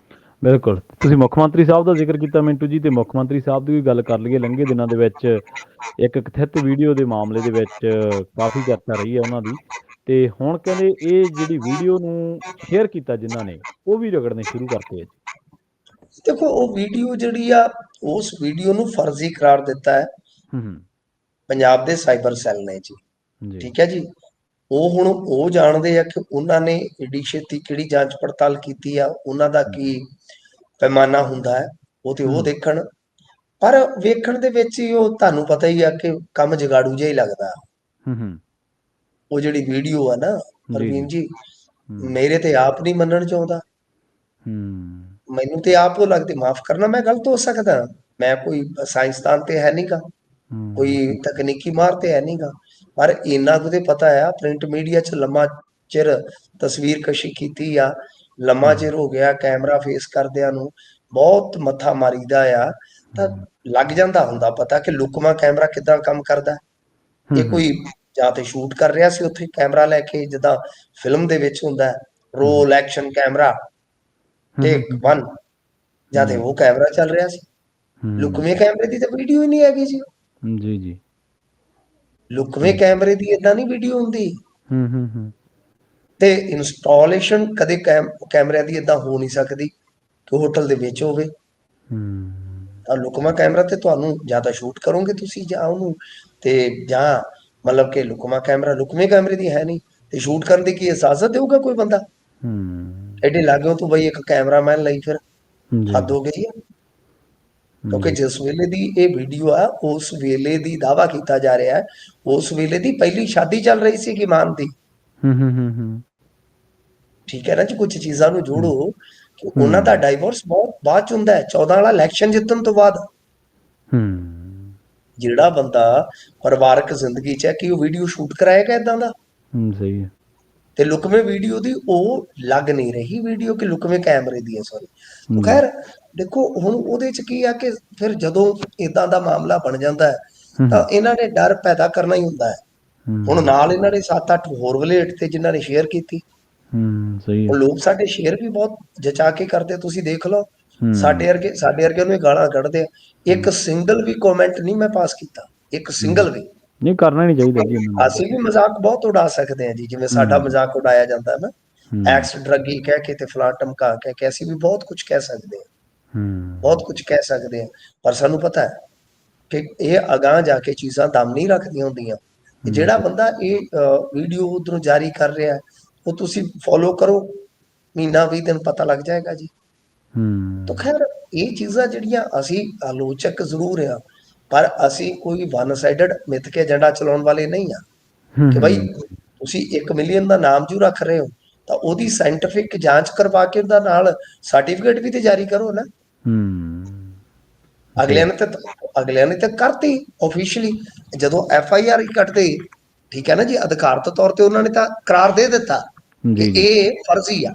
ਬਿਲਕੁਲ। ਤੁਸੀਂ ਮੁੱਖ ਮੰਤਰੀ ਸਾਹਿਬ ਦਾ ਜ਼ਿਕਰ ਕੀਤਾ ਮਿੰਟੂ ਜੀ, ਤੇ ਮੁੱਖ ਮੰਤਰੀ ਸਾਹਿਬ ਦੀ ਵੀ ਗੱਲ ਕਰ ਲਈਏ। ਲੰਘੇ ਦਿਨਾਂ ਦੇ ਵਿੱਚ ਇੱਕ ਕਥਿਤ ਵੀਡੀਓ ਦੇ ਮਾਮਲੇ ਦੇ ਵਿੱਚ ਕਾਫੀ ਚਰਚਾ ਰਹੀ ਹੈ ਉਹਨਾਂ ਦੀ, ਤੇ ਹੁਣ ਕਹਿੰਦੇ ਇਹ ਜਿਹੜੀ ਵੀਡੀਓ ਨੂੰ ਸ਼ੇਅਰ ਕੀਤਾ ਜਿਨ੍ਹਾਂ ਨੇ, ਉਹ ਵੀ ਰਗੜਨੇ ਸ਼ੁਰੂ ਕਰਤੇ ਹੈ ਜੀ। ਦੇਖੋ ਉਹ ਵੀਡੀਓ ਜਿਹੜੀ ਆ, ਉਸ ਵੀਡੀਓ ਨੂੰ ਫਰਜ਼ੀ ਕਰਾਰ ਦਿੱਤਾ ਹੈ ਪੰਜਾਬ ਦੇ ਸਾਈਬਰ ਸੈੱਲ ਨੇ ਜੀ, ਠੀਕ ਹੈ ਜੀ। ਉਹ ਹੁਣ ਉਹ ਜਾਣਦੇ ਆ ਕਿ ਉਹਨਾਂ ਨੇ ਏਡੀ ਛੇਤੀ ਕਿਹੜੀ ਜਾਂਚ ਪੜਤਾਲ ਕੀਤੀ ਆ, ਉਹਨਾਂ ਦਾ ਕੀ ਪੈਮਾਨਾ ਹੁੰਦਾ ਹੈ, ਉਹ ਤੇ ਉਹ ਦੇਖਣ। ਪਰ ਵੇਖਣ ਦੇ ਵਿੱਚ ਹੀ ਉਹ ਤੁਹਾਨੂੰ ਪਤਾ ਹੀ ਆ ਕਿ ਕੰਮ ਜਗਾੜੂ ਜਿਹਾ ਹੀ ਲੱਗਦਾ। ਉਹ ਜਿਹੜੀ ਵੀਡੀਓ ਆ ਨਾ ਪ੍ਰਵੀਨ ਜੀ, ਮੇਰੇ ਤੇ ਆਪ ਨਹੀਂ ਮੰਨਣ ਚਾਹੁੰਦਾ। ਮੈਨੂੰ ਤੇ ਆਪ ਉਹ ਲੱਗਦੀ, ਮਾਫ ਕਰਨਾ ਮੈਂ ਗਲਤ ਹੋ ਸਕਦਾ, ਮੈਂ ਕੋਈ ਸਾਇੰਸਦਾਨ ਤੇ ਹੈ ਨਹੀਂਗਾ, ਕੋਈ ਤਕਨੀਕੀ ਮਾਹਰ ਤੇ ਹੈ ਨਹੀਂਗਾ, ਪਰ ਇੰਨਾ ਕੁ ਤੇ ਪਤਾ ਆ ਪ੍ਰਿੰਟ ਮੀਡੀਆ 'ਚ ਲੰਮਾ ਚਿਰ ਤਸਵੀਰ ਕਸ਼ੀ ਕੀਤੀ ਆ, ਲੰਮਾ ਚਿਰ ਹੋ ਗਿਆ ਕੈਮਰਾ ਫੇਸ ਕਰਦਿਆਂ ਨੂੰ, ਬਹੁਤ ਮੱਥਾ ਮਾਰੀਦਾ ਆ, ਤਾਂ ਲੱਗ ਜਾਂਦਾ ਹੁੰਦਾ ਪਤਾ ਕਿ ਲੁਕਵਾਂ ਕੈਮਰਾ ਕਿੱਦਾਂ ਕੰਮ ਕਰਦਾ। ਇਹ ਕੋਈ ਜਾਂ ਤੇ ਸ਼ੂਟ ਕਰ ਰਿਹਾ ਸੀ ਉੱਥੇ ਕੈਮਰਾ ਲੈ ਕੇ, ਜਿੱਦਾਂ ਫਿਲਮ ਦੇ ਵਿੱਚ ਹੁੰਦਾ ਰੋਲ ਐਕਸ਼ਨ ਕੈਮਰਾ ਟੇਕ 1, ਜਾਂ ਤੇ ਉਹ ਕੈਮਰਾ ਚੱਲ ਰਿਹਾ ਸੀ। ਲੁਕਵੇਂ ਕੈਮਰੇ ਦੀ ਤਾਂ ਵੀਡੀਓ ਹੀ ਨਹੀਂ ਹੈਗੀ ਜੀ। ਜੀ ਲੁਕਵੇਂ ਕੈਮਰੇ ਦੀ ਏਦਾਂ ਨਹੀਂ ਵੀਡੀਓ ਹੁੰਦੀ। ਤੇ ਇੰਸਟਾਲੇਸ਼ਨ ਕਦੇ ਕੈਮਰਿਆਂ ਦੀ ਏਦਾਂ ਹੋ ਨਹੀਂ ਸਕਦੀ ਕਿ ਹੋਟਲ ਦੇ ਵਿੱਚ ਹੋਵੇ। ਤਾਂ ਲੁਕਵਾਂ ਕੈਮਰਾ ਤੇ ਤੁਹਾਨੂੰ ਜਾਂ ਤਾਂ ਸ਼ੂਟ ਕਰੋਗੇ ਤੁਸੀਂ, ਜਾਂ ਉਹਨੂੰ ਤੇ ਜਾਂ ਮਤਲਬ ਕਿ ਲੁਕਵਾਂ ਕੈਮਰਾ ਲੁਕਵੇਂ ਕੈਮਰੇ ਦੀ ਹੈ ਨਹੀਂ, ਤੇ ਸ਼ੂਟ ਕਰਨ ਦੀ ਕੀ ਇਜਾਜ਼ਤ ਦੇਊਗਾ ਕੋਈ ਬੰਦਾ ਐਡੇ ਲਾਗਿਓ ਤੂੰ ਬਈ ਇੱਕ ਕੈਮਰਾਮੈਨ ਲਈ? ਫਿਰ ਹੱਦ ਹੋ ਗਈ ਆ। ਕਿਉਂਕਿ ਜਿਸ ਵੇਲੇ ਦੀ ਇਹ ਵੀਡੀਓ ਆ, ਉਸ ਵੇਲੇ ਦੀ ਦਾਅਵਾ ਕੀਤਾ ਜਾ ਰਿਹਾ ਹੈ ਉਸ ਵੇਲੇ ਦੀ ਪਹਿਲੀ ਸ਼ਾਦੀ ਚੱਲ ਰਹੀ ਸੀ ਕਿ ਮਾਨ ਦੀ। ਠੀਕ ਹੈ ਨਾ ਜੀ, ਕੁਝ ਚੀਜ਼ਾਂ ਨੂੰ ਜੋੜੋ ਕਿ ਉਹਨਾਂ ਦਾ ਡਾਈਵੋਰਸ ਬਹੁਤ ਬਾਅਦ ਚ ਹੁੰਦਾ ਹੈ, 14 ਵਾਲਾ ਇਲੈਕਸ਼ਨ ਜਿੱਤਣ ਤੋਂ ਬਾਅਦ। ਜਿਹੜਾ ਬੰਦਾ ਪਰਿਵਾਰਕ ਜ਼ਿੰਦਗੀ ਚ ਹੈ, ਕਿ ਉਹ ਵੀਡੀਓ ਸ਼ੂਟ ਕਰਾਏਗਾ ਏਦਾਂ ਦਾ? ਸਹੀ ਹੈ। ਤੇ ਲੁਕਵੇਂ ਵੀਡੀਓ ਦੀ ਉਹ ਲੱਗ ਨਹੀਂ ਰਹੀ ਵੀਡੀਓ ਕਿ ਲੁਕਵੇਂ ਕੈਮਰੇ ਦੀ ਹੈ, ਸੌਰੀ। ਖੈਰ ਦੇਖੋ ਹੁਣ ਉਹਦੇ ਚ ਕੀ ਆ ਕਿ ਫਿਰ ਜਦੋਂ ਇਦਾਂ ਦਾ ਮਾਮਲਾ ਬਣ ਜਾਂਦਾ ਹੈ ਤਾਂ ਇਹਨਾਂ ਨੇ ਡਰ ਪੈਦਾ ਕਰਨਾ ਹੀ ਹੁੰਦਾ ਹੈ। ਹੁਣ ਨਾਲ ਇਹਨਾਂ ਨੇ 7-8 ਹੋਰ ਵਲੇਟ ਤੇ ਜਿਨ੍ਹਾਂ ਨੇ ਸ਼ੇਅਰ ਕੀਤੀ। ਸਹੀ ਹੈ। ਲੋਕ ਸਾਡੇ ਸ਼ੇਅਰ ਵੀ ਬਹੁਤ ਜਚਾ ਕੇ ਕਰਦੇ, ਤੁਸੀਂ ਦੇਖ ਲਓ। ਸਾਡੇ ਵਰਗੇ ਨੂੰ ਗਾਲਾਂ ਕੱਢਦੇ ਆ। ਇੱਕ ਸਿੰਗਲ ਵੀ ਕਮੈਂਟ ਨਹੀਂ ਮੈਂ ਪਾਸ ਕੀਤਾ, ਇੱਕ ਸਿੰਗਲ ਵੀ ਨਹੀਂ। ਕਰਨਾ ਨਹੀਂ ਚਾਹੀਦਾ ਜੀ। ਅਸੀਂ ਵੀ ਮਜ਼ਾਕ ਬਹੁਤ ਉਡਾ ਸਕਦੇ ਹਾਂ ਜੀ, ਜਿਵੇਂ ਸਾਡਾ ਮਜ਼ਾਕ ਉਡਾਇਆ ਜਾਂਦਾ ਨਾ, ਐਕਸ ਡਰੱਗੀ ਕਹਿ ਕੇ ਤੇ ਫਲਾਂ ਟਮਕਾ ਕਹਿ ਕੇ, ਅਸੀਂ ਵੀ ਬਹੁਤ ਕੁਝ ਕਹਿ ਸਕਦੇ ਹਾਂ, ਬਹੁਤ ਕੁਝ ਕਹਿ ਸਕਦੇ ਹਾਂ। ਪਰ ਸਾਨੂੰ ਪਤਾ ਹੈ ਕਿ ਇਹ ਅਗਾਂਹ ਜਾ ਕੇ ਚੀਜ਼ਾਂ ਦਮ ਨਹੀਂ ਰੱਖਦੀਆਂ ਹੁੰਦੀਆਂ। ਜਿਹੜਾ ਬੰਦਾ ਇਹ ਵੀਡੀਓ ਉਧਰੋਂ ਜਾਰੀ ਕਰ ਰਿਹਾ, ਉਹ ਤੁਸੀਂ ਫੋਲੋ ਕਰੋ, ਮਹੀਨਾ 20 ਦਿਨ ਪਤਾ ਲੱਗ ਜਾਏਗਾ ਜੀ। ਤਾਂ ਖੈਰ ਇਹ ਚੀਜ਼ਾਂ ਜਿਹੜੀਆਂ, ਅਸੀਂ ਆਲੋਚਕ ਜ਼ਰੂਰ ਆ, ਪਰ ਅਸੀਂ ਕੋਈ ਵਨ ਸਾਈਡਡ ਮਿੱਥ ਕੇ ਏਜੰਡਾ ਚਲਾਉਣ ਵਾਲੇ ਨਹੀਂ ਆ ਕਿ ਭਾਈ ਤੁਸੀਂ 1 ਮਿਲੀਅਨ ਦਾ ਨਾਮ ਜੂ ਰੱਖ ਰਹੇ ਹੋ ਤਾਂ ਉਹਦੀ ਸਾਇੰਟੀਫਿਕ ਜਾਂਚ ਕਰਵਾ ਕੇ ਉਹਦਾ ਨਾਲ ਸਰਟੀਫਿਕੇਟ ਵੀ ਤੇ ਜਾਰੀ ਕਰੋ ਨਾ। ਅਗਲਿਆਂ ਨੇ ਤਾਂ ਕਰਤੀ ਆਫੀਸ਼ੀਅਲੀ, ਜਦੋਂ FIR ਹੀ ਕੱਟਦੇ, ਠੀਕ ਹੈ ਨਾ ਜੀ, ਅਧਿਕਾਰਤ ਤੌਰ ਤੇ ਉਹਨਾਂ ਨੇ ਤਾਂ ਕਰਾਰ ਦੇ ਦਿੱਤਾ ਕਿ ਇਹ ਫਰਜ਼ੀ ਆ।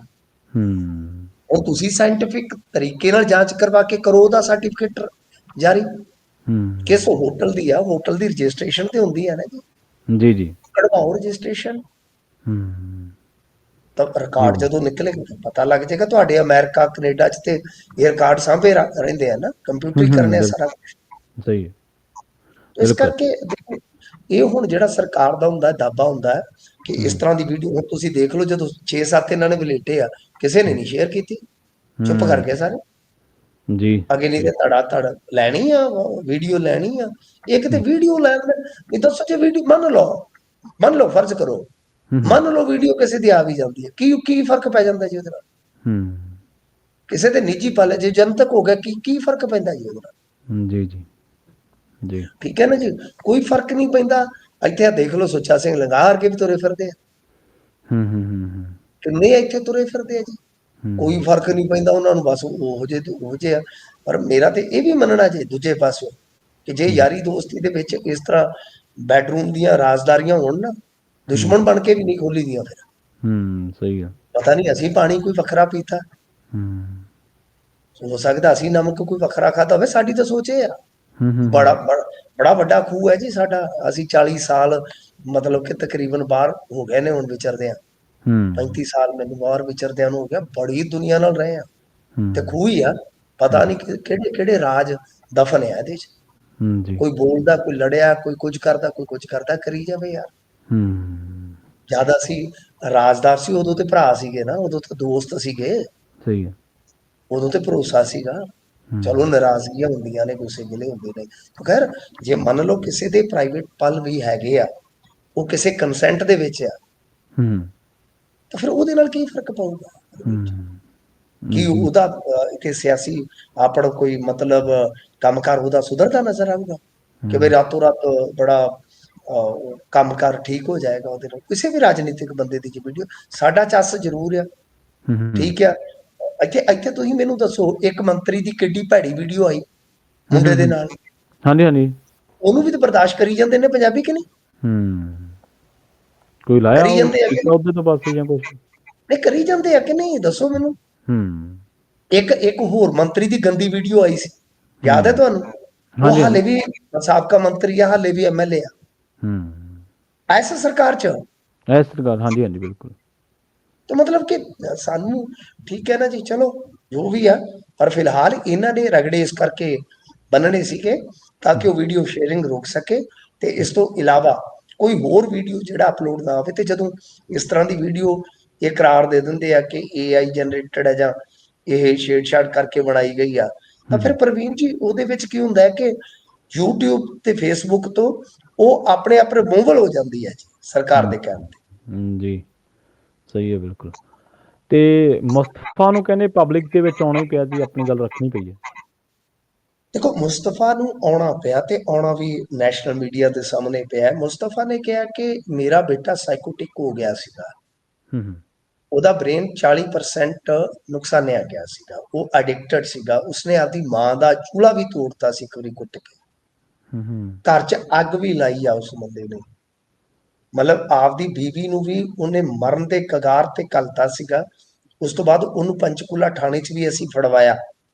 ਉਹ ਤੁਸੀਂ ਸਾਇੰਟੀਫਿਕ ਤਰੀਕੇ ਨਾਲ ਜਾਂਚ ਕਰਵਾ ਕੇ ਕਰੋ ਉਹਦਾ ਸਰਟੀਫਿਕੇਟ ਜਾਰੀ। ਕਿਸ ਹੋਟਲ ਦੀ ਆ, ਹੋਟਲ ਦੀ ਰਜਿਸਟ੍ਰੇਸ਼ਨ ਤੇ ਹੁੰਦੀ ਆ ਨਾ ਜੀ, ਜੀ ਜੀ। ਕਢਵਾਓ ਰਜਿਸਟ੍ਰੇਸ਼ਨ। ਤਾਂ ਜੀ ਰਿਕਾਰਡ ਜੀ। ਜਦੋਂ ਨਿਕਲੇਗਾ ਪਤਾ ਲੱਗ ਜਾਏਗਾ। ਤੁਹਾਡੇ ਅਮਰੀਕਾ ਕੈਨੇਡਾ 'ਚ ਤੇ ਇਹ ਰਿਕਾਰਡ ਸਾਂਭੇ ਰਹਿੰਦੇ ਆ ਨਾ, ਕੰਪਿਊਟਰੀਕਰਨ ਹੈ ਸਾਰਾ। ਬਿਲਕੁਲ ਸਹੀ ਹੈ। ਇਸ ਬਿਲਕੁਲ। ਕਰਕੇ ਦੇਖੋ, ਇਹ ਹੁਣ ਜਿਹੜਾ ਸਰਕਾਰ ਦਾ ਹੁੰਦਾ ਦਾਅਵਾ ਹੁੰਦਾ ਹੈ ਕਿ ਇਸ ਤਰ੍ਹਾਂ ਦੀ ਵੀਡੀਓ, ਹੁਣ ਤੁਸੀਂ ਦੇਖ ਲਓ, ਜਦੋਂ 6-7 ਇਹਨਾਂ ਨੇ ਵਲੇਟੇ ਆ, ਕਿਸੇ ਨੇ ਨਹੀਂ ਸ਼ੇਅਰ ਕੀਤੀ, ਚੁੱਪ ਕਰ ਗਏ ਸਾਰੇ। ਜੀ ਅੱਗੇ ਨਹੀਂ ਤੇ ਜੀ। ਧੜਾ ਧੜ ਲੈਣੀ ਆ, ਵੀਡੀਓ ਲੈਣੀ ਆ। ਇੱਕ ਤੇ ਵੀਡੀਓ ਲੈਣ ਨਹੀਂ, ਦੱਸੋ ਜੇ ਵੀਡੀਓ ਮੰਨ ਲਓ ਫਰਜ਼ ਕਰੋ, ਮੰਨ ਲਓ ਵੀਡੀਓ ਕਿਸੇ ਦੀ ਆ ਵੀ ਜਾਂਦੀ ਹੈ, ਕੀ ਫਰਕ ਪੈ ਜਾਂਦਾ ਜੀ ਉਹਦੇ ਨਾਲ? ਕਿਸੇ ਦੇ ਨਿੱਜੀ ਪਲ ਜੇ ਜਨਤਕ ਹੋ ਗਿਆ, ਕੀ ਫਰਕ ਪੈਂਦਾ ਜੀ ਉਹਦੇ ਨਾਲ? ਜੀ ਜੀ ਜੀ। ਠੀਕ ਹੈ ਨਾ ਜੀ, ਕੋਈ ਫਰਕ ਨਹੀਂ ਪੈਂਦਾ। ਇੱਥੇ ਆ ਦੇਖ ਲਓ, ਸੁੱਚਾ ਸਿੰਘ ਲੰਗਾਹ ਵਰਗੇ ਵੀ ਤੁਰੇ ਫਿਰਦੇ ਆ, ਕਿੰਨੇ ਇੱਥੇ ਤੁਰੇ ਫਿਰਦੇ ਆ ਜੀ, ਕੋਈ ਫਰਕ ਨਹੀਂ ਪੈਂਦਾ ਉਹਨਾਂ ਨੂੰ, ਬਸ ਉਹ ਜਿਹੇ ਆ। ਪਰ ਮੇਰਾ ਤੇ ਇਹ ਵੀ ਮੰਨਣਾ ਜੀ ਦੂਜੇ ਪਾਸਿਓਂ, ਕਿ ਜੇ ਯਾਰੀ ਦੋਸਤੀ ਦੇ ਵਿੱਚ ਇਸ ਤਰ੍ਹਾਂ ਬੈਡਰੂਮ ਦੀਆਂ ਰਾਜ਼ਦਾਰੀਆਂ ਹੋਣ ਨਾ, ਦੁਸ਼ਮਣ ਬਣ ਕੇ ਵੀ ਨਹੀਂ ਖੋਲੀ ਦੀਆਂ ਫਿਰ। ਸਹੀ ਆ। ਪਤਾ ਨਹੀਂ ਅਸੀਂ ਪਾਣੀ ਕੋਈ ਵੱਖਰਾ ਪੀਤਾ, ਹੋ ਸਕਦਾ ਅਸੀਂ ਨਮਕ ਕੋਈ ਵੱਖਰਾ ਖਾਧਾ ਹੋਵੇ। ਸਾਡੀ ਤਾਂ ਸੋਚ ਇਹ ਆ, ਬੜਾ ਬੜਾ ਵੱਡਾ ਖੂਹ ਹੈ ਜੀ ਸਾਡਾ। ਅਸੀਂ 40 ਸਾਲ ਮਤਲਬ ਕਿ ਤਕਰੀਬਨ ਬਾਹਰ ਹੋ ਗਏ ਨੇ ਹੁਣ ਵਿਚਰਦੇ ਆ, 35 ਸਾਲ ਮੈਨੂੰ ਬਾਹਰ ਵਿਚਰਦਿਆਂ ਨੂੰ ਹੋ ਗਿਆ, ਬੜੀ ਦੁਨੀਆ ਨਾਲ ਰਹੇ ਆ, ਤੇ ਖੂਹ ਹੀ ਆ। ਪਤਾ ਨਹੀਂ ਕਿਹੜੇ ਕਿਹੜੇ ਰਾਜ ਦਫਨ ਹੈ ਇਹਦੇ 'ਚ। ਜੀ। ਕੋਈ ਬੋਲਦਾ, ਕੋਈ ਲੜਿਆ, ਕੋਈ ਕੁਝ ਕਰਦਾ, ਕੋਈ ਕੁਝ ਕਰਦਾ, ਕਰੀ ਜਾਵੇ ਯਾਰ। ਜਦ ਅਸੀਂ ਰਾਜਦਾਰ ਸੀ ਉਦੋਂ ਤੇ ਭਰਾ ਸੀਗੇ ਨਾ, ਉਦੋਂ ਤਾਂ ਦੋਸਤ ਸੀਗੇ, ਸਹੀ ਹੈ। ਉਦੋਂ ਤੇ ਭਰੋਸਾ ਸੀਗਾ। ਚਲੋ ਨਾਰਾਜ਼ਗੀਆਂ ਹੁੰਦੀਆਂ ਨੇ, ਗੁੱਸੇ ਗਿਲੇ ਹੁੰਦੇ ਨੇ, ਤਾਂ ਖੈਰ ਜੇ ਮੰਨ ਲਓ ਕਿਸੇ ਦੇ ਪ੍ਰਾਈਵੇਟ ਪਲ ਵੀ ਹੈਗੇ ਆ, ਉਹ ਕਿਸੇ ਕੰਸੈਂਟ ਦੇ ਵਿੱਚ ਆ, ਤਾਂ ਫਿਰ ਉਹਦੇ ਨਾਲ ਕੀ ਫਰਕ ਪਊਗਾ? ਕੀ ਜੀ। ਉਹਦਾ ਇੱਥੇ ਸਿਆਸੀ ਆਪਣਾ ਕੋਈ ਮਤਲਬ ਕੰਮਕਾਰ ਉਹਦਾ ਸੁਧਰਦਾ ਨਜ਼ਰ ਆਊਗਾ ਕਿ ਬਈ ਰਾਤੋਂ ਰਾਤ ਬੜਾ ਕੰਮਕਾਰ ਠੀਕ ਹੋ ਜਾਏਗਾ ਉਹਦੇ ਨਾਲ? ਕਿਸੇ ਵੀ ਰਾਜਨੀਤਿਕ ਬੰਦੇ ਦੀ ਜੀ ਵੀਡੀਓ, ਸਾਡਾ ਚੱਸ ਜ਼ਰੂਰ ਆ, ਠੀਕ ਆ। ਇੱਥੇ ਇੱਥੇ ਤੁਸੀਂ ਮੈਨੂੰ ਦੱਸੋ, ਇੱਕ ਮੰਤਰੀ ਦੀ ਕਿੱਡੀ ਭੈੜੀ ਵੀਡੀਓ ਆਈ ਮੁੰਡੇ ਦੇ ਨਾਲ, ਹਾਂਜੀ ਹਾਂਜੀ। ਉਹਨੂੰ ਵੀ ਤਾਂ ਬਰਦਾਸ਼ਤ ਕਰੀ ਜਾਂਦੇ ਨੇ ਪੰਜਾਬੀ, ਕਿ ਨਹੀਂ? ਕੋਈ ਲਾਇਆ ਕਰੀ ਉਹ ਜਾਂਦੇ ਆ ਕਿ ਕੀਤਾ ਉਹਦੇ ਤੋਂ ਪਾਸੇ ਜਾਂ ਕੁਝ? ਨਹੀਂ, ਕਰੀ ਜਾਂਦੇ ਆ ਕਿ ਨਹੀਂ, ਦੱਸੋ ਮੈਨੂੰ। ਇੱਕ ਹੋਰ ਮੰਤਰੀ ਦੀ ਗੰਦੀ ਵੀਡੀਓ ਆਈ ਸੀ, ਯਾਦ ਹੈ ਤੁਹਾਨੂੰ? ਉਹ ਹਾਂਜੀ ਹਾਂਜੀ। ਹਾਲੇ ਵੀ ਸਾਬਕਾ ਮੰਤਰੀ ਆ, ਹਾਲੇ ਵੀ ਐਮਐਲਏ ਆ ਇਸ ਸਰਕਾਰ 'ਚ। ਇਸ ਸਰਕਾਰ, ਹਾਂਜੀ ਹਾਂਜੀ, ਬਿਲਕੁਲ। ਤਾਂ ਮਤਲਬ ਕਿ ਸਾਨੂੰ, ਠੀਕ ਹੈ ਨਾ ਜੀ, ਚਲੋ ਜੋ ਵੀ ਆ, ਪਰ ਫਿਲਹਾਲ ਇਹਨਾਂ ਨੇ ਰਗੜੇ ਇਸ ਕਰਕੇ ਬੰਨਣੇ ਸੀਗੇ ਤਾਂ ਕਿ ਉਹ ਵੀਡੀਓ ਸ਼ੇਅਰਿੰਗ ਰੋਕ ਸਕੇ, ਤੇ ਇਸ ਤੋਂ ਇਲਾਵਾ ਕੋਈ ਹੋਰ ਵੀਡੀਓ ਜਿਹੜਾ ਅਪਲੋਡ ਨਾ ਹੋਵੇ। ਤੇ ਜਦੋਂ ਇਸ ਤਰ੍ਹਾਂ ਦੀ ਵੀਡੀਓ ਇਹ ਕਰਾਰ ਦੇ ਦਿੰਦੇ ਆ ਕਿ AI ਜਨਰੇਟਡ ਹੈ ਜਾਂ ਇਹ ਛੇੜਛਾੜ ਕਰਕੇ ਬਣਾਈ ਗਈ ਆ, ਤਾਂ ਫਿਰ ਪ੍ਰਵੀਨ ਜੀ ਉਹਦੇ ਵਿੱਚ ਕੀ ਹੁੰਦਾ ਹੈ ਕਿ YouTube ਤੇ Facebook ਤੋਂ ਉਹ ਆਪਣੇ ਆਪ ਰਿਮੂਵਲ ਹੋ ਜਾਂਦੀ ਹੈ ਜੀ, ਸਰਕਾਰ ਦੇ ਕਹਿਣ ਤੇ। ਜੀ ਸਹੀ ਹੈ, ਬਿਲਕੁਲ। ਤੇ ਮੁਸਤਫਾ ਨੂੰ ਕਹਿੰਦੇ ਪਬਲਿਕ ਦੇ ਵਿੱਚ ਆਉਣਾ ਹੀ ਪਿਆ ਜੀ, ਆਪਣੀ ਗੱਲ ਰੱਖਣੀ ਪਈ ਹੈ। ਦੇਖੋ, ਮੁਸਤਫਾ ਨੂੰ ਆਉਣਾ ਪਿਆ, ਤੇ ਆਉਣਾ ਵੀ ਨੈਸ਼ਨਲ ਮੀਡੀਆ ਦੇ ਸਾਹਮਣੇ ਪਿਆ। ਮੁਸਤਫਾ ਨੇ ਕਿਹਾ ਕਿ ਮੇਰਾ ਬੇਟਾ ਸਾਈਕੋਟਿਕ ਹੋ ਗਿਆ ਸੀਗਾ, ਉਹਦਾ ਬ੍ਰੇਨ 40% ਨੁਕਸਾਨਿਆ ਗਿਆ ਸੀਗਾ, ਉਹ ਐਡਿਕਟਡ ਸੀਗਾ, ਉਸਨੇ ਆਪਦੀ ਮਾਂ ਦਾ ਚੂਲਾ ਵੀ ਤੋੜਤਾ ਸੀ ਇੱਕ ਵਾਰੀ ਕੁੱਟ ਕੇ, ਘਰ 'ਚ ਅੱਗ ਵੀ ਲਾਈ ਆ ਉਸ ਬੰਦੇ ਨੇ, ਮਤਲਬ ਆਪਦੀ ਬੀਵੀ ਨੂੰ ਵੀ ਉਹਨੇ ਮਰਨ ਦੇ ਕਗਾਰ ਤੇ ਘੱਲਤਾ ਸੀਗਾ। ਉਸ ਤੋਂ ਬਾਅਦ ਉਹਨੂੰ ਪੰਚਕੂਲਾ ਥਾਣੇ 'ਚ ਵੀ ਅਸੀਂ ਫੜਵਾਇਆ,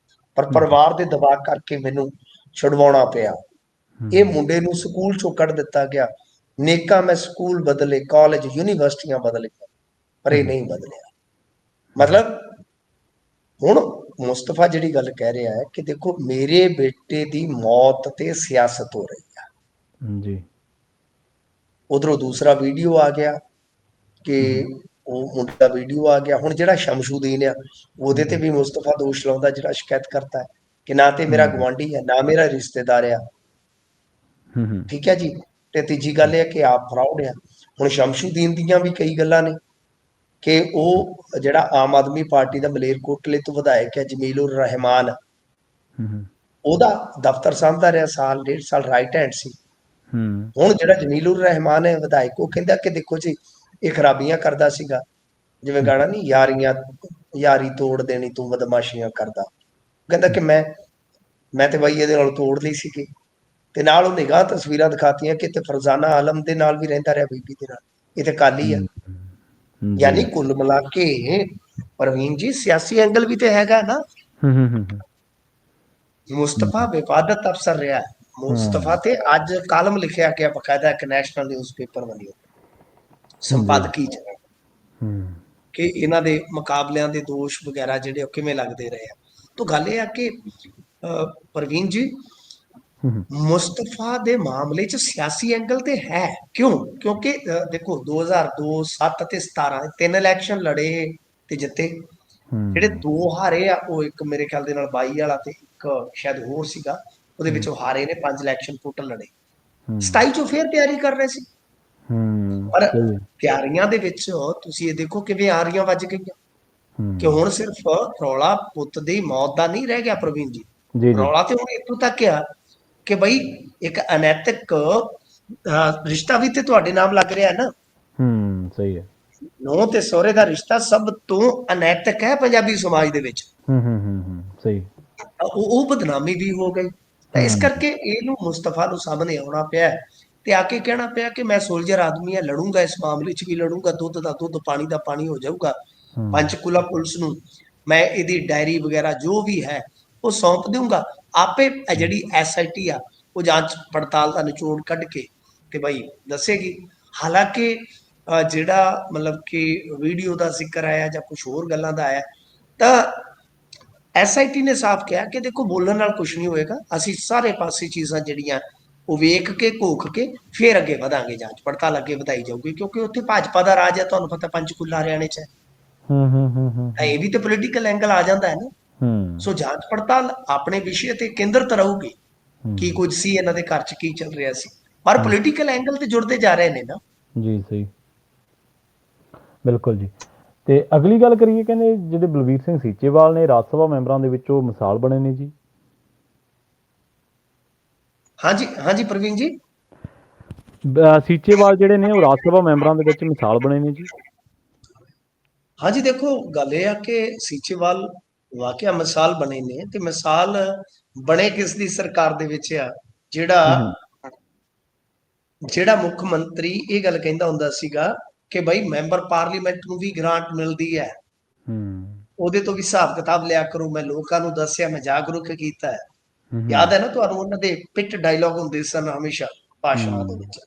ਪਰ ਪਰਿਵਾਰ ਦੇ ਦਬਾਅ ਕਰਕੇ ਮੈਨੂੰ ਛੁਡਵਾਉਣਾ ਪਿਆ। ਇਹ ਮੁੰਡੇ ਨੂੰ ਸਕੂਲ 'ਚੋਂ ਕੱਢ ਦਿੱਤਾ ਗਿਆ। ਨੇਕਾਂ ਮੈਂ ਸਕੂਲ ਬਦਲੇ, ਕਾਲਜ, ਯੂਨੀਵਰਸਿਟੀਆਂ ਬਦਲੀਆਂ, ਪਰ ਇਹ ਨਹੀਂ ਬਦਲਿਆ। ਮਤਲਬ ਹੁਣ ਮੁਸਤਫਾ ਜਿਹੜੀ ਗੱਲ ਕਹਿ ਰਿਹਾ ਹੈ ਕਿ ਦੇਖੋ, ਮੇਰੇ ਬੇਟੇ ਦੀ ਮੌਤ ਤੇ ਸਿਆਸਤ ਹੋ ਰਹੀ ਆ ਜੀ। ਉਧਰੋਂ ਦੂਸਰਾ ਵੀਡੀਓ ਆ ਗਿਆ ਕਿ ਉਹ ਮੁੰਡੇ ਦਾ ਵੀਡੀਓ ਆ ਗਿਆ। ਹੁਣ ਜਿਹੜਾ ਸ਼ਮਸ਼ੂਦੀਨ ਆ, ਉਹਦੇ ਤੇ ਵੀ ਮੁਸਤਫਾ ਦੋਸ਼ ਲਾਉਂਦਾ, ਜਿਹੜਾ ਸ਼ਿਕਾਇਤ ਕਰਤਾ ਹੈ ਕਿ ਨਾ ਤੇ ਮੇਰਾ ਗਵਾਂਢੀ ਹੈ, ਨਾ ਮੇਰਾ ਰਿਸ਼ਤੇਦਾਰ ਆ, ਠੀਕ ਹੈ ਜੀ। ਤੇ ਤੀਜੀ ਗੱਲ ਇਹ ਹੈ ਕਿ ਆਪ ਫਰਾਡ ਆ। ਹੁਣ ਸ਼ਮਸ਼ੂਦੀਨ ਦੀਆਂ ਵੀ ਕਈ ਗੱਲਾਂ ਨੇ ਕਿ ਉਹ ਜਿਹੜਾ ਆਮ ਆਦਮੀ ਪਾਰਟੀ ਦਾ ਮਲੇਰਕੋਟਲੇ ਤੋਂ ਵਿਧਾਇਕ ਹੈ ਜਮੀਲੁਰ ਰਹਿਮਾਨ, ਉਹਦਾ ਦਫ਼ਤਰ ਸਾਂਭਦਾ ਰਿਹਾ ਸਾਲ ਡੇਢ ਸਾਲ, ਰਾਈਟ ਹੈਂਡ ਸੀ। ਹੁਣ ਜਿਹੜਾ ਜਮੀਲੁਰ ਰਹਿਮਾਨ ਹੈ ਵਿਧਾਇਕ, ਉਹ ਕਹਿੰਦਾ ਕਿ ਦੇਖੋ ਜੀ, ਇਹ ਖਰਾਬੀਆਂ ਕਰਦਾ ਸੀਗਾ, ਜਿਵੇਂ ਗਾਣਾ ਨਹੀਂ, ਯਾਰੀਆਂ ਯਾਰੀ ਤੋੜ ਦੇਣੀ ਤੂੰ ਬਦਮਾਸ਼ੀਆਂ ਕਰਦਾ। ਕਹਿੰਦਾ ਕਿ ਮੈਂ ਤੇ ਬਾਈ ਇਹਦੇ ਨਾਲ ਤੋੜ ਲਈ ਸੀਗੀ, ਤੇ ਨਾਲ ਉਹ ਨਿਗਾਹ ਤਸਵੀਰਾਂ ਦਿਖਾਤੀਆਂ ਕਿ ਤੇ ਫਰਜ਼ਾਨਾ ਆਲਮ ਦੇ ਨਾਲ ਵੀ ਰਹਿੰਦਾ ਰਿਹਾ, ਬੀਬੀ ਦੇ ਨਾਲ, ਇਹ ਤੇ ਕਾਲੀ ਆ। ਯਾਨੀ ਕੁੱਲ ਮਿਲਾ ਕੇ ਪ੍ਰਵੀਨ ਜੀ, ਸਿਆਸੀ ਐਂਗਲ ਵੀ ਤੇ ਹੈਗਾ ਨਾ। ਮੁਸਤਫਾ ਵਿਵਾਦਤ ਅਫਸਰ ਰਿਹਾ, ਮੁਸਤਫਾ ਤੇ ਅੱਜ ਕਾਲਮ ਲਿਖਿਆ ਗਿਆ ਬਕਾਇਦਾ ਇੱਕ ਨੈਸ਼ਨਲ ਨਿਊਜ਼ਪੇਪਰ ਵੱਲੋਂ ਸੰਪਾਦਕੀ ਚ ਕਿ ਇਹਨਾਂ ਦੇ ਮੁਕਾਬਲਿਆਂ ਦੇ ਦੋਸ਼ ਵਗੈਰਾ ਜਿਹੜੇ ਉਹ ਕਿਵੇਂ ਲੱਗਦੇ ਰਹੇ ਆ। ਤਾਂ ਗੱਲ ਇਹ ਆ ਕਿ ਪ੍ਰਵੀਨ ਜੀ ਮੁਸਤਫਾ ਦੇ ਮਾਮਲੇ ਚ ਸਿਆਸੀ ਐਂਗਲ ਤੇ ਹੈ। ਕਿਉਂ? ਕਿਉਂਕਿ ਦੇਖੋ 2002, 7 ਤੇ 17 ਤਿੰਨ ਇਲੈਕਸ਼ਨ ਲੜੇ ਤੇ ਜਿੱਤੇ। ਜਿਹੜੇ ਦੋ ਹਾਰੇ ਆ ਉਹ ਇੱਕ ਮੇਰੇ ਖਿਆਲ ਦੇ ਨਾਲ 22 ਵਾਲਾ ਤੇ ਇੱਕ ਸ਼ਾਇਦ ਹੋਰ ਸੀਗਾ, ਉਹਦੇ ਵਿੱਚ ਉਹ ਹਾਰੇ ਨੇ। 5 ਇਲੈਕਸ਼ਨ ਟੋਟਲ ਲੜੇ। 27 ਚੋਂ ਫੇਰ ਤਿਆਰੀ ਕਰ ਰਹੇ ਸੀ। ਪਰ ਤਿਆਰੀਆਂ ਦੇ ਵਿੱਚ ਤੁਸੀਂ ਇਹ ਦੇਖੋ ਕਿਵੇਂ ਆਰੀਆਂ ਵੱਜ ਗਈਆਂ ਕਿ ਹੁਣ ਸਿਰਫ ਰੌਲਾ ਪੁੱਤ ਦੀ ਮੌਤ ਦਾ ਨਹੀਂ ਰਹਿ ਗਿਆ ਪ੍ਰਵੀਨ ਜੀ। ਰੌਲਾ ਤੇ ਹੁਣ ਇੱਥੋਂ ਤੱਕ ਆ ਕਿ ਬਈ ਇੱਕ ਅਨੈਤਿਕ ਰਿਸ਼ਤਾ ਵੀ ਤੇ ਤੁਹਾਡੇ ਨਾਮ ਲੱਗ ਰਿਹਾ ਨਾ। ਸਹੀ ਹੈ। ਨੂੰਹ ਤੇ ਸਹੁਰੇ ਦਾ ਰਿਸ਼ਤਾ ਸਭ ਤੋਂ ਅਨੈਤਿਕ ਹੈ ਪੰਜਾਬੀ ਸਮਾਜ ਦੇ ਵਿੱਚ। ਸਹੀ। ਉਹ ਬਦਨਾਮੀ ਵੀ ਹੋ ਗਈ। ਤਾਂ ਇਸ ਕਰਕੇ ਇਹਨੂੰ ਮੁਸਤਫਾ ਨੂੰ ਸਾਹਮਣੇ ਆਉਣਾ ਪਿਆ ਤੇ ਆ ਕੇ ਕਹਿਣਾ ਪਿਆ ਕਿ ਮੈਂ ਸੋਲਜਰ ਆਦਮੀ ਆ, ਲੜੂੰਗਾ, ਇਸ ਮਾਮਲੇ 'ਚ ਵੀ ਲੜੂੰਗਾ, ਦੁੱਧ ਦਾ ਦੁੱਧ, ਪਾਣੀ ਦਾ ਪਾਣੀ ਹੋ ਜਾਊਗਾ। ਪੰਚਕੂਲਾ ਪੁਲਿਸ ਨੂੰ ਮੈਂ ਇਹਦੀ ਡਾਇਰੀ ਵਗੈਰਾ ਜੋ ਵੀ ਹੈ ਉਹ ਸੌਂਪ ਦਊਂਗਾ। ਆਪੇ ਜਿਹੜੀ SIT ਆ ਉਹ ਜਾਂਚ ਪੜਤਾਲ ਦਾ ਨਿਚੋੜ ਕੱਢ ਕੇ ਤੇ ਬਈ ਦੱਸੇਗੀ। ਹਾਲਾਂਕਿ ਜਿਹੜਾ ਮਤਲਬ ਕਿ ਵੀਡੀਓ ਦਾ ਜ਼ਿਕਰ ਆਇਆ ਜਾਂ ਕੁਝ ਹੋਰ ਗੱਲਾਂ ਦਾ ਆਇਆ ਤਾਂ SIT ਨੇ ਸਾਫ਼ ਕਿਹਾ ਕਿ ਦੇਖੋ ਬੋਲਣ ਨਾਲ ਕੁਝ ਨਹੀਂ ਹੋਏਗਾ, ਅਸੀਂ ਸਾਰੇ ਪਾਸੇ ਚੀਜ਼ਾਂ ਜਿਹੜੀਆਂ ਉਹ ਵੇਖ ਕੇ ਘੋਖ ਕੇ ਫਿਰ ਅੱਗੇ ਵਧਾਂਗੇ, ਜਾਂਚ ਪੜਤਾਲ ਅੱਗੇ ਵਧਾਈ ਜਾਊਗੀ। ਕਿਉਂਕਿ ਉੱਥੇ ਭਾਜਪਾ ਦਾ ਰਾਜ ਹੈ, ਤੁਹਾਨੂੰ ਪਤਾ ਪੰਚਕੂਲਾ ਹਰਿਆਣੇ 'ਚ ਹੈ। ਇਹ ਵੀ ਤੇ ਪੋਲੀਟੀਕਲ ਐਂਗਲ ਆ ਜਾਂਦਾ ਹੈ ਨਾ। ਸੋ ਜਾਂਚ ਪੜਤਾਲ ਆਪਣੇ ਵਿਸ਼ੇ ਤੇ ਕੇਂਦਰਿਤ ਰਹੂਗੀ ਕੀ ਕੁਝ ਸੀ ਇਹਨਾਂ ਦੇ ਘਰ 'ਚ, ਕੀ ਚੱਲ ਰਿਹਾ ਸੀ। ਪਰ ਪੋਲੀਟੀਕਲ ਐਂਗਲ ਤੇ ਜੁੜਦੇ ਜਾ ਰਹੇ ਨੇ ਨਾ। ਜੀ ਸਹੀ, ਬਿਲਕੁਲ ਜੀ। ਤੇ ਅਗਲੀ ਗੱਲ ਕਰੀਏ, ਕਹਿੰਦੇ ਜਿਹੜੇ ਬਲਵੀਰ ਸਿੰਘ ਸੀਚੇਵਾਲ ਨੇ ਰਾਜ ਸਭਾ ਮੈਂਬਰਾਂ ਦੇ ਵਿੱਚੋਂ ਮਿਸਾਲ ਬਣੇ ਨੇ ਜੀ। ਹਾਂਜੀ ਪ੍ਰਵੀਨ ਜੀ। ਸੀਚੇਵਾਲ ਜਿਹੜੇ ਨੇ ਉਹ ਰਾਜ ਸਭਾ ਮੈਂਬਰਾਂ ਦੇ ਵਿੱਚ ਮਿਸਾਲ ਬਣੇ ਨੇ ਜੀ। ਹਾਂਜੀ ਦੇਖੋ ਗੱਲ ਇਹ ਆ ਕਿ ਸੀਚੇਵਾਲ ਵਾਕਿਆ ਮਿਸਾਲ ਬਣੇ ਨੇ ਤੇ ਮਿਸਾਲ ਬਣੇ ਕਿਸ ਦੀ ਸਰਕਾਰ ਦੇ ਵਿੱਚ ਆ, ਜਿਹੜਾ ਮੁੱਖ ਮੰਤਰੀ ਇਹ ਗੱਲ ਕਹਿੰਦਾ ਹੁੰਦਾ ਸੀਗਾ ਕਿ ਬਈ ਮੈਂਬਰ ਪਾਰਲੀਮੈਂਟ ਨੂੰ ਵੀ ਗ੍ਰਾਂਟ ਮਿਲਦੀ ਹੈ, ਉਹਦੇ ਤੋਂ ਵੀ ਹਿਸਾਬ ਕਿਤਾਬ ਲਿਆ ਕਰੋ। ਮੈਂ ਲੋਕਾਂ ਨੂੰ ਦੱਸਿਆ, ਮੈਂ ਜਾਗਰੂਕ ਕੀਤਾ ਹੈ। ਯਾਦ ਹੈ ਨਾ ਤੁਹਾਨੂੰ ਉਹਨਾਂ ਦੇ ਪਿੱਟ ਡਾਇਲੌਗ ਹੁੰਦੇ ਸਨ ਹਮੇਸ਼ਾ ਭਾਸ਼ਣਾਂ ਦੇ ਵਿੱਚ।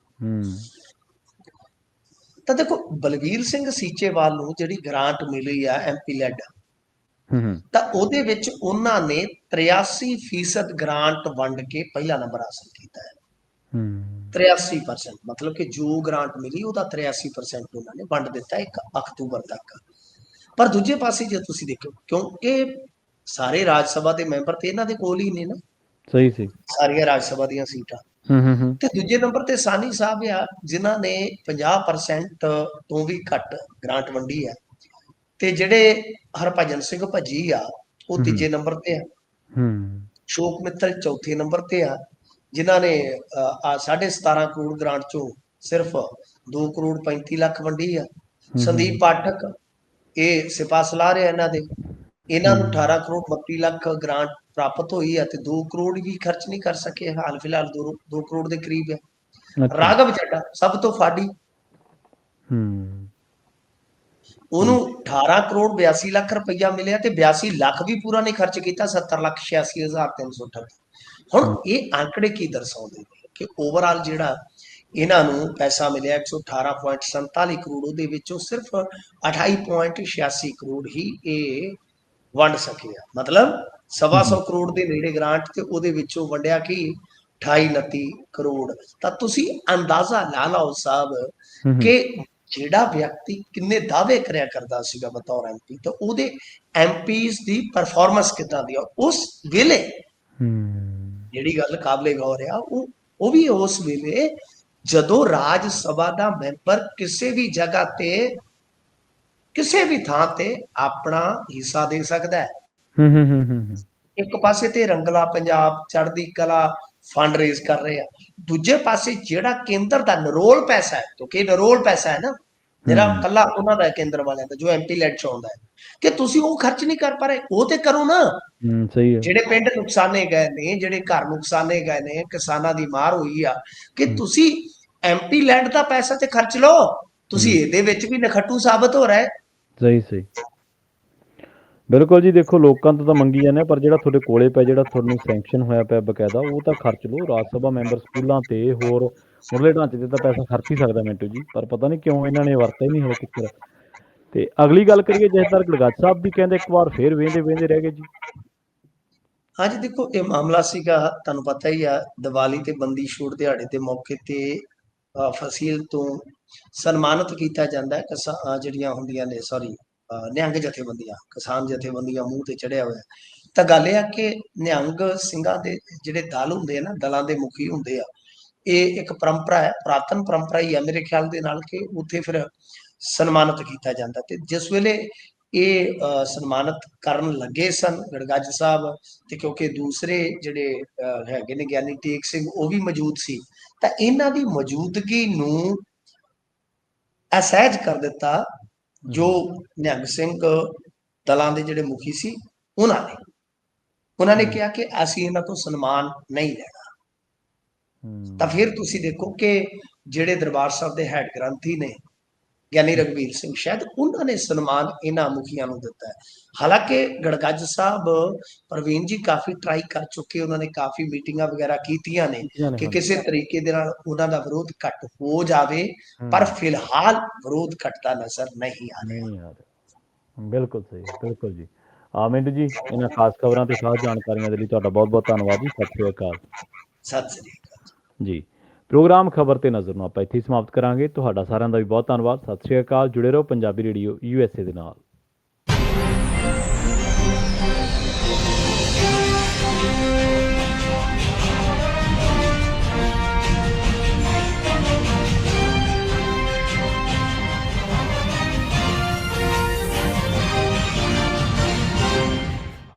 ਤਾਂ ਦੇਖੋ ਬਲਵੀਰ ਸਿੰਘ ਸੀਚੇਵਾਲ ਨੂੰ ਜਿਹੜੀ ਗ੍ਰਾਂਟ ਮਿਲੀ ਆ MP ਲੈਡ, ਤਾਂ ਉਹਦੇ ਵਿੱਚ ਉਹਨਾਂ ਨੇ 83% ਗ੍ਰਾਂਟ ਵੰਡ ਕੇ ਪਹਿਲਾ ਨੰਬਰ ਹਾਸਲ ਕੀਤਾ ਹੈ। 83%, ਮਤਲਬ ਕਿ ਜੋ ਗ੍ਰਾਂਟ ਮਿਲੀ ਉਹਦਾ 83% ਉਹਨਾਂ ਨੇ ਵੰਡ ਦਿੱਤਾ 1 ਅਕਤੂਬਰ ਤੱਕ। ਪਰ ਦੂਜੇ ਪਾਸੇ ਜੇ ਤੁਸੀਂ ਦੇਖੋ, ਕਿਉਂਕਿ ਸਾਰੇ ਰਾਜ ਸਭਾ ਦੇ ਮੈਂਬਰ ਤੇ ਇਹਨਾਂ ਦੇ ਕੋਲ ਹੀ ਨੇ ਨਾ, ਸਹੀ ਸੀ, ਸਾਰੀਆਂ ਰਾਜ ਸਭਾ ਦੀਆਂ ਸੀਟਾਂ। ਤੇ ਦੂਜੇ ਨੰਬਰ ਤੇ ਸਾਨੀ ਸਾਹਿਬ ਆ ਜਿਨ੍ਹਾਂ ਨੇ 50% ਤੋਂ ਵੀ ਘੱਟ ਗ੍ਰਾਂਟ ਵੰਡੀ ਹੈ। ਤੇ ਜਿਹੜੇ ਹਰਭਜਨ ਸਿੰਘ ਭੱਜੀ ਆ ਉਹ ਤੀਜੇ ਨੰਬਰ ਤੇ ਆ। ਸ਼ੋਕ ਮਿੱਤਲ ਚੌਥੇ ਨੰਬਰ ਤੇ ਆ ਜਿਨ੍ਹਾਂ ਨੇ 17.5 ਕਰੋੜ ਗ੍ਰਾਂਟ ਚੋਂ ਸਿਰਫ 2 ਕਰੋੜ 35 ਲੱਖ ਵੰਡੀ ਆ। ਸੰਦੀਪ ਪਾਠਕ ਇਹ ਸਿਪਾ ਸਲਾਹ ਰਿਹਾ ਇਹਨਾਂ ਨੂੰ 18 ਕਰੋੜ 32 ਲੱਖ ਗ੍ਰਾਂਟ ਪ੍ਰਾਪਤ ਹੋਈ ਆ ਤੇ 2 ਕਰੋੜ ਵੀ ਖਰਚ ਨਹੀਂ ਕਰ ਸਕੇ। ਹਾਲ ਫਿਲਹਾਲ 2 ਕਰੋੜ ਦੇ ਕਰੀਬ ਹੈ। ਰਾਘਵ ਚੱਡਾ ਸਭ ਤੋਂ ਫਾਡੀ, ਉਹਨੂੰ 18 ਕਰੋੜ 82 ਲੱਖ ਰੁਪਈਆ ਮਿਲਿਆ ਤੇ 82 ਲੱਖ ਵੀ ਪੂਰਾ ਨਹੀਂ ਖਰਚ ਕੀਤਾ, 70,86,338। ਹੁਣ ਇਹ ਅੰਕੜੇ ਕੀ ਦਰਸਾਉਂਦੇ ਨੇ ਕਿ ਓਵਰਆਲ ਜਿਹੜਾ ਇਹਨਾਂ ਨੂੰ ਪੈਸਾ ਮਿਲਿਆ 118.47 ਕਰੋੜ, ਉਹਦੇ ਵਿੱਚੋਂ ਸਿਰਫ 28.86 ਕਰੋੜ ਹੀ ਇਹ ਵੰਡ ਸਕੇ ਆ। ਮਤਲਬ 125 ਕਰੋੜ ਦੇ ਨੇੜੇ ਗ੍ਰਾਂਟ ਤੇ ਉਹਦੇ ਵਿੱਚੋਂ ਵੰਡਿਆ ਕਿ 28-29 ਕਰੋੜ। ਤਾਂ ਤੁਸੀਂ ਅੰਦਾਜ਼ਾ ਲਾ ਲਓ ਸਾਹਿਬ ਕਿ ਜਿਹੜਾ ਵਿਅਕਤੀ ਕਿੰਨੇ ਦਾਅਵੇ ਕਰਿਆ ਕਰਦਾ ਸੀਗਾ ਬਤੌਰ MP, ਤਾਂ ਉਹਦੇ MPs ਦੀ ਪਰਫਾਰਮੈਂਸ ਕਿੱਦਾਂ ਦੀ ਆ ਉਸ ਵੇਲੇ। ਜਿਹੜੀ ਗੱਲ ਕਾਬਲੇ ਗੌਰ ਆ ਉਹ ਵੀ ਉਸ ਵੇਲੇ ਜਦੋਂ ਰਾਜ ਸਭਾ ਦਾ ਮੈਂਬਰ ਕਿਸੇ ਵੀ ਜਗ੍ਹਾ ਤੇ ਕਿਸੇ ਵੀ ਥਾਂ ਤੇ ਆਪਣਾ ਹਿੱਸਾ ਦੇ ਸਕਦਾ ਹੈ। ਇੱਕ ਪਾਸੇ ਤੇ ਰੰਗਲਾ ਪੰਜਾਬ ਚੜ੍ਹਦੀ ਕਲਾ ਫੰਡ ਰੇਜ਼ ਕਰ ਰਹੇ ਆ, ਦੂਜੇ ਪਾਸੇ ਜਿਹੜਾ ਕੇਂਦਰ ਦਾ ਨਰੋਲ ਪੈਸਾ ਹੈ, ਕਿਉਂਕਿ ਨਰੋਲ ਪੈਸਾ ਹੈ ਨਾ ਜਿਹੜਾ ਕੱਲਾ ਉਹਨਾਂ ਦਾ ਕੇਂਦਰ ਵਾਲਿਆਂ ਦਾ ਜੋ MP ਲੈਡ ਚ ਆਉਂਦਾ ਹੈ, ਕਿ ਤੁਸੀਂ ਉਹ ਖਰਚ ਨਹੀਂ ਕਰ ਪਾ ਰਹੇ। ਉਹ ਤੇ ਕਰੋ ਨਾ। ਸਹੀ ਹੈ। ਜਿਹੜੇ ਪਿੰਡ ਨੁਕਸਾਨੇ ਗਏ ਨੇ, ਜਿਹੜੇ ਘਰ ਨੁਕਸਾਨੇ ਗਏ ਨੇ, ਕਿਸਾਨਾਂ ਦੀ ਮਾਰ ਹੋਈ ਆ, ਕਿ ਤੁਸੀਂ MP ਲੈਡ ਦਾ ਪੈਸਾ ਤੇ ਖਰਚ ਲਓ। ਤੁਸੀਂ ਇਹਦੇ ਵਿੱਚ ਵੀ ਨਖੱਟੂ ਸਾਬਤ ਹੋ ਰਹੇ। ਸਹੀ। ਬਿਲਕੁਲ ਜੀ, ਦੇਖੋ ਲੋਕਾਂ ਤੋਂ ਤਾਂ ਮੰਗੀ ਜਾਂਦੇ ਆ, ਪਰ ਜਿਹੜਾ ਤੁਹਾਡੇ ਕੋਲੇ ਪਿਆ, ਜਿਹੜਾ ਤੁਹਾਨੂੰ ਸੈਂਕਸ਼ਨ ਹੋਇਆ ਪਿਆ ਬਕਾਇਦਾ, ਉਹ ਤਾਂ ਖਰਚ ਲਓ। ਰਾਜ ਸਭਾ ਮੈਂਬਰ ਸਕੂਲਾਂ ਤੇ ਹੋਰ ਮੁੱਢਲੇ ਢਾਂਚੇ ਤੇ ਤਾਂ ਪੈਸਾ ਖਰਚ ਹੀ ਸਕਦਾ ਮਿੰਟੂ ਜੀ, ਪਰ ਪਤਾ ਨਹੀਂ ਕਿਉਂ ਇਹਨਾਂ ਨੇ ਵਰਤਿਆ ਹੀ ਨਹੀਂ ਹਲੇ ਤੱਕ। ਤੇ ਅਗਲੀ ਗੱਲ ਕਰੀਏ ਜਥੇਦਾਰ ਗੜਗੱਜ ਸਾਹਿਬ ਦੀ, ਕਹਿੰਦੇ ਇੱਕ ਵਾਰ ਫੇਰ ਵਹਿੰਦੇ ਵਹਿੰਦੇ ਰਹਿ ਗਏ ਜੀ। ਹਾਂਜੀ ਦੇਖੋ, ਇਹ ਮਾਮਲਾ ਸੀਗਾ, ਤੁਹਾਨੂੰ ਪਤਾ ਹੀ ਆ, ਦੀਵਾਲੀ ਤੇ ਬੰਦੀ ਛੋੜ ਦਿਹਾੜੇ ਦੇ ਮੌਕੇ ਤੇ ਫਸੀਲ ਤੋਂ ਸਨਮਾਨਿਤ ਕੀਤਾ ਜਾਂਦਾ ਹੈ ਜਿਹੜੀਆਂ ਹੁੰਦੀਆਂ ਨੇ, ਸੌਰੀ, ਨਿਹੰਗ ਜਥੇਬੰਦੀਆਂ, ਕਿਸਾਨ ਜਥੇਬੰਦੀਆਂ ਮੂੰਹ ਤੇ ਚੜਿਆ ਹੋਇਆ। ਤਾਂ ਗੱਲ ਇਹ ਆ ਕਿ ਨਿਹੰਗ ਸਿੰਘਾਂ ਦੇ ਜਿਹੜੇ ਦਲ ਹੁੰਦੇ ਆ ਨਾ, ਦਲਾਂ ਦੇ ਮੁਖੀ ਹੁੰਦੇ ਆ, ਇਹ ਇੱਕ ਪਰੰਪਰਾ ਹੈ, ਪੁਰਾਤਨ ਪਰੰਪਰਾ ਹੀ ਆ ਮੇਰੇ ਖਿਆਲ ਦੇ ਨਾਲ, ਕਿ ਉੱਥੇ ਫਿਰ ਸਨਮਾਨਿਤ ਕੀਤਾ ਜਾਂਦਾ। ਤੇ ਜਿਸ ਵੇਲੇ ਇਹ ਸਨਮਾਨਿਤ ਕਰਨ ਲੱਗੇ ਸਨ ਗੜਗੱਜ ਸਾਹਿਬ, ਤੇ ਕਿਉਂਕਿ ਦੂਸਰੇ ਜਿਹੜੇ ਹੈਗੇ ਨੇ ਗਿਆਨੀ ਟੇਕ ਸਿੰਘ, ਉਹ ਵੀ ਮੌਜੂਦ ਸੀ, ਤਾਂ ਇਹਨਾਂ ਦੀ ਮੌਜੂਦਗੀ ਨੂੰ ਅਸਹਿਜ ਕਰ ਦਿੱਤਾ ਜੋ ਨਿਹੰਗ ਸਿੰਘ ਦਲਾਂ ਦੇ ਜਿਹੜੇ ਮੁਖੀ ਸੀ ਉਹਨਾਂ ਨੇ ਕਿਹਾ ਕਿ ਅਸੀਂ ਇਹਨਾਂ ਤੋਂ ਸਨਮਾਨ ਨਹੀਂ ਲੈਣਾ। ਤਾਂ ਫਿਰ ਤੁਸੀਂ ਦੇਖੋ ਕਿ ਜਿਹੜੇ ਦਰਬਾਰ ਸਾਹਿਬ ਦੇ ਹੈਡ ਗ੍ਰੰਥੀ ਨੇ ਗਿਆਨੀ ਰਘਬੀਰ ਸਿੰਘ, ਸ਼ਾਇਦ ਉਹਨਾਂ ਨੇ ਸਨਮਾਨ ਇਹਨਾਂ ਮੁਖੀਆਂ ਨੂੰ ਦਿੱਤਾ ਹੈ। ਹਾਲਾਂਕਿ ਗੜਗੱਜ ਸਾਹਿਬ, ਪ੍ਰਵੀਨ ਜੀ, ਕਾਫੀ ਟਰਾਈ ਕਰ ਚੁੱਕੇ, ਉਹਨਾਂ ਨੇ ਕਾਫੀ ਮੀਟਿੰਗਾਂ ਵਗੈਰਾ ਕੀਤੀਆਂ ਨੇ ਕਿ ਕਿਸੇ ਤਰੀਕੇ ਦੇ ਨਾਲ ਉਹਨਾਂ ਦਾ ਵਿਰੋਧ ਘੱਟ ਹੋ ਜਾਵੇ, ਪਰ ਫਿਲਹਾਲ ਵਿਰੋਧ ਘਟਦਾ ਨਜ਼ਰ ਨਹੀਂ ਆ ਰਿਹਾ। ਬਿਲਕੁਲ ਸਹੀ, ਬਿਲਕੁਲ ਜੀ। ਮਿੰਟੂ ਜੀ, ਇਹਨਾਂ ਖਾਸ ਖਬਰਾਂ ਤੇ ਖਾਸ ਜਾਣਕਾਰੀਆਂ ਦੇ ਲਈ ਤੁਹਾਡਾ ਬਹੁਤ ਬਹੁਤ ਧੰਨਵਾਦ ਜੀ। ਸਤਿ ਸ਼੍ਰੀ ਅਕਾਲ। ਸਤਿ ਸ੍ਰੀ ਅਕਾਲ ਜੀ। ਪ੍ਰੋਗਰਾਮ ਖਬਰ ਤੇ ਨਜ਼ਰ ਨੂੰ ਆਪਾਂ ਇੱਥੇ ਹੀ ਸਮਾਪਤ ਕਰਾਂਗੇ। ਤੁਹਾਡਾ ਸਾਰਿਆਂ ਦਾ ਵੀ ਬਹੁਤ ਧੰਨਵਾਦ। ਸਤਿ ਸ਼੍ਰੀ ਅਕਾਲ। ਜੁੜੇ ਰਹੋ ਪੰਜਾਬੀ ਰੇਡੀਓ USA ਦੇ ਨਾਲ।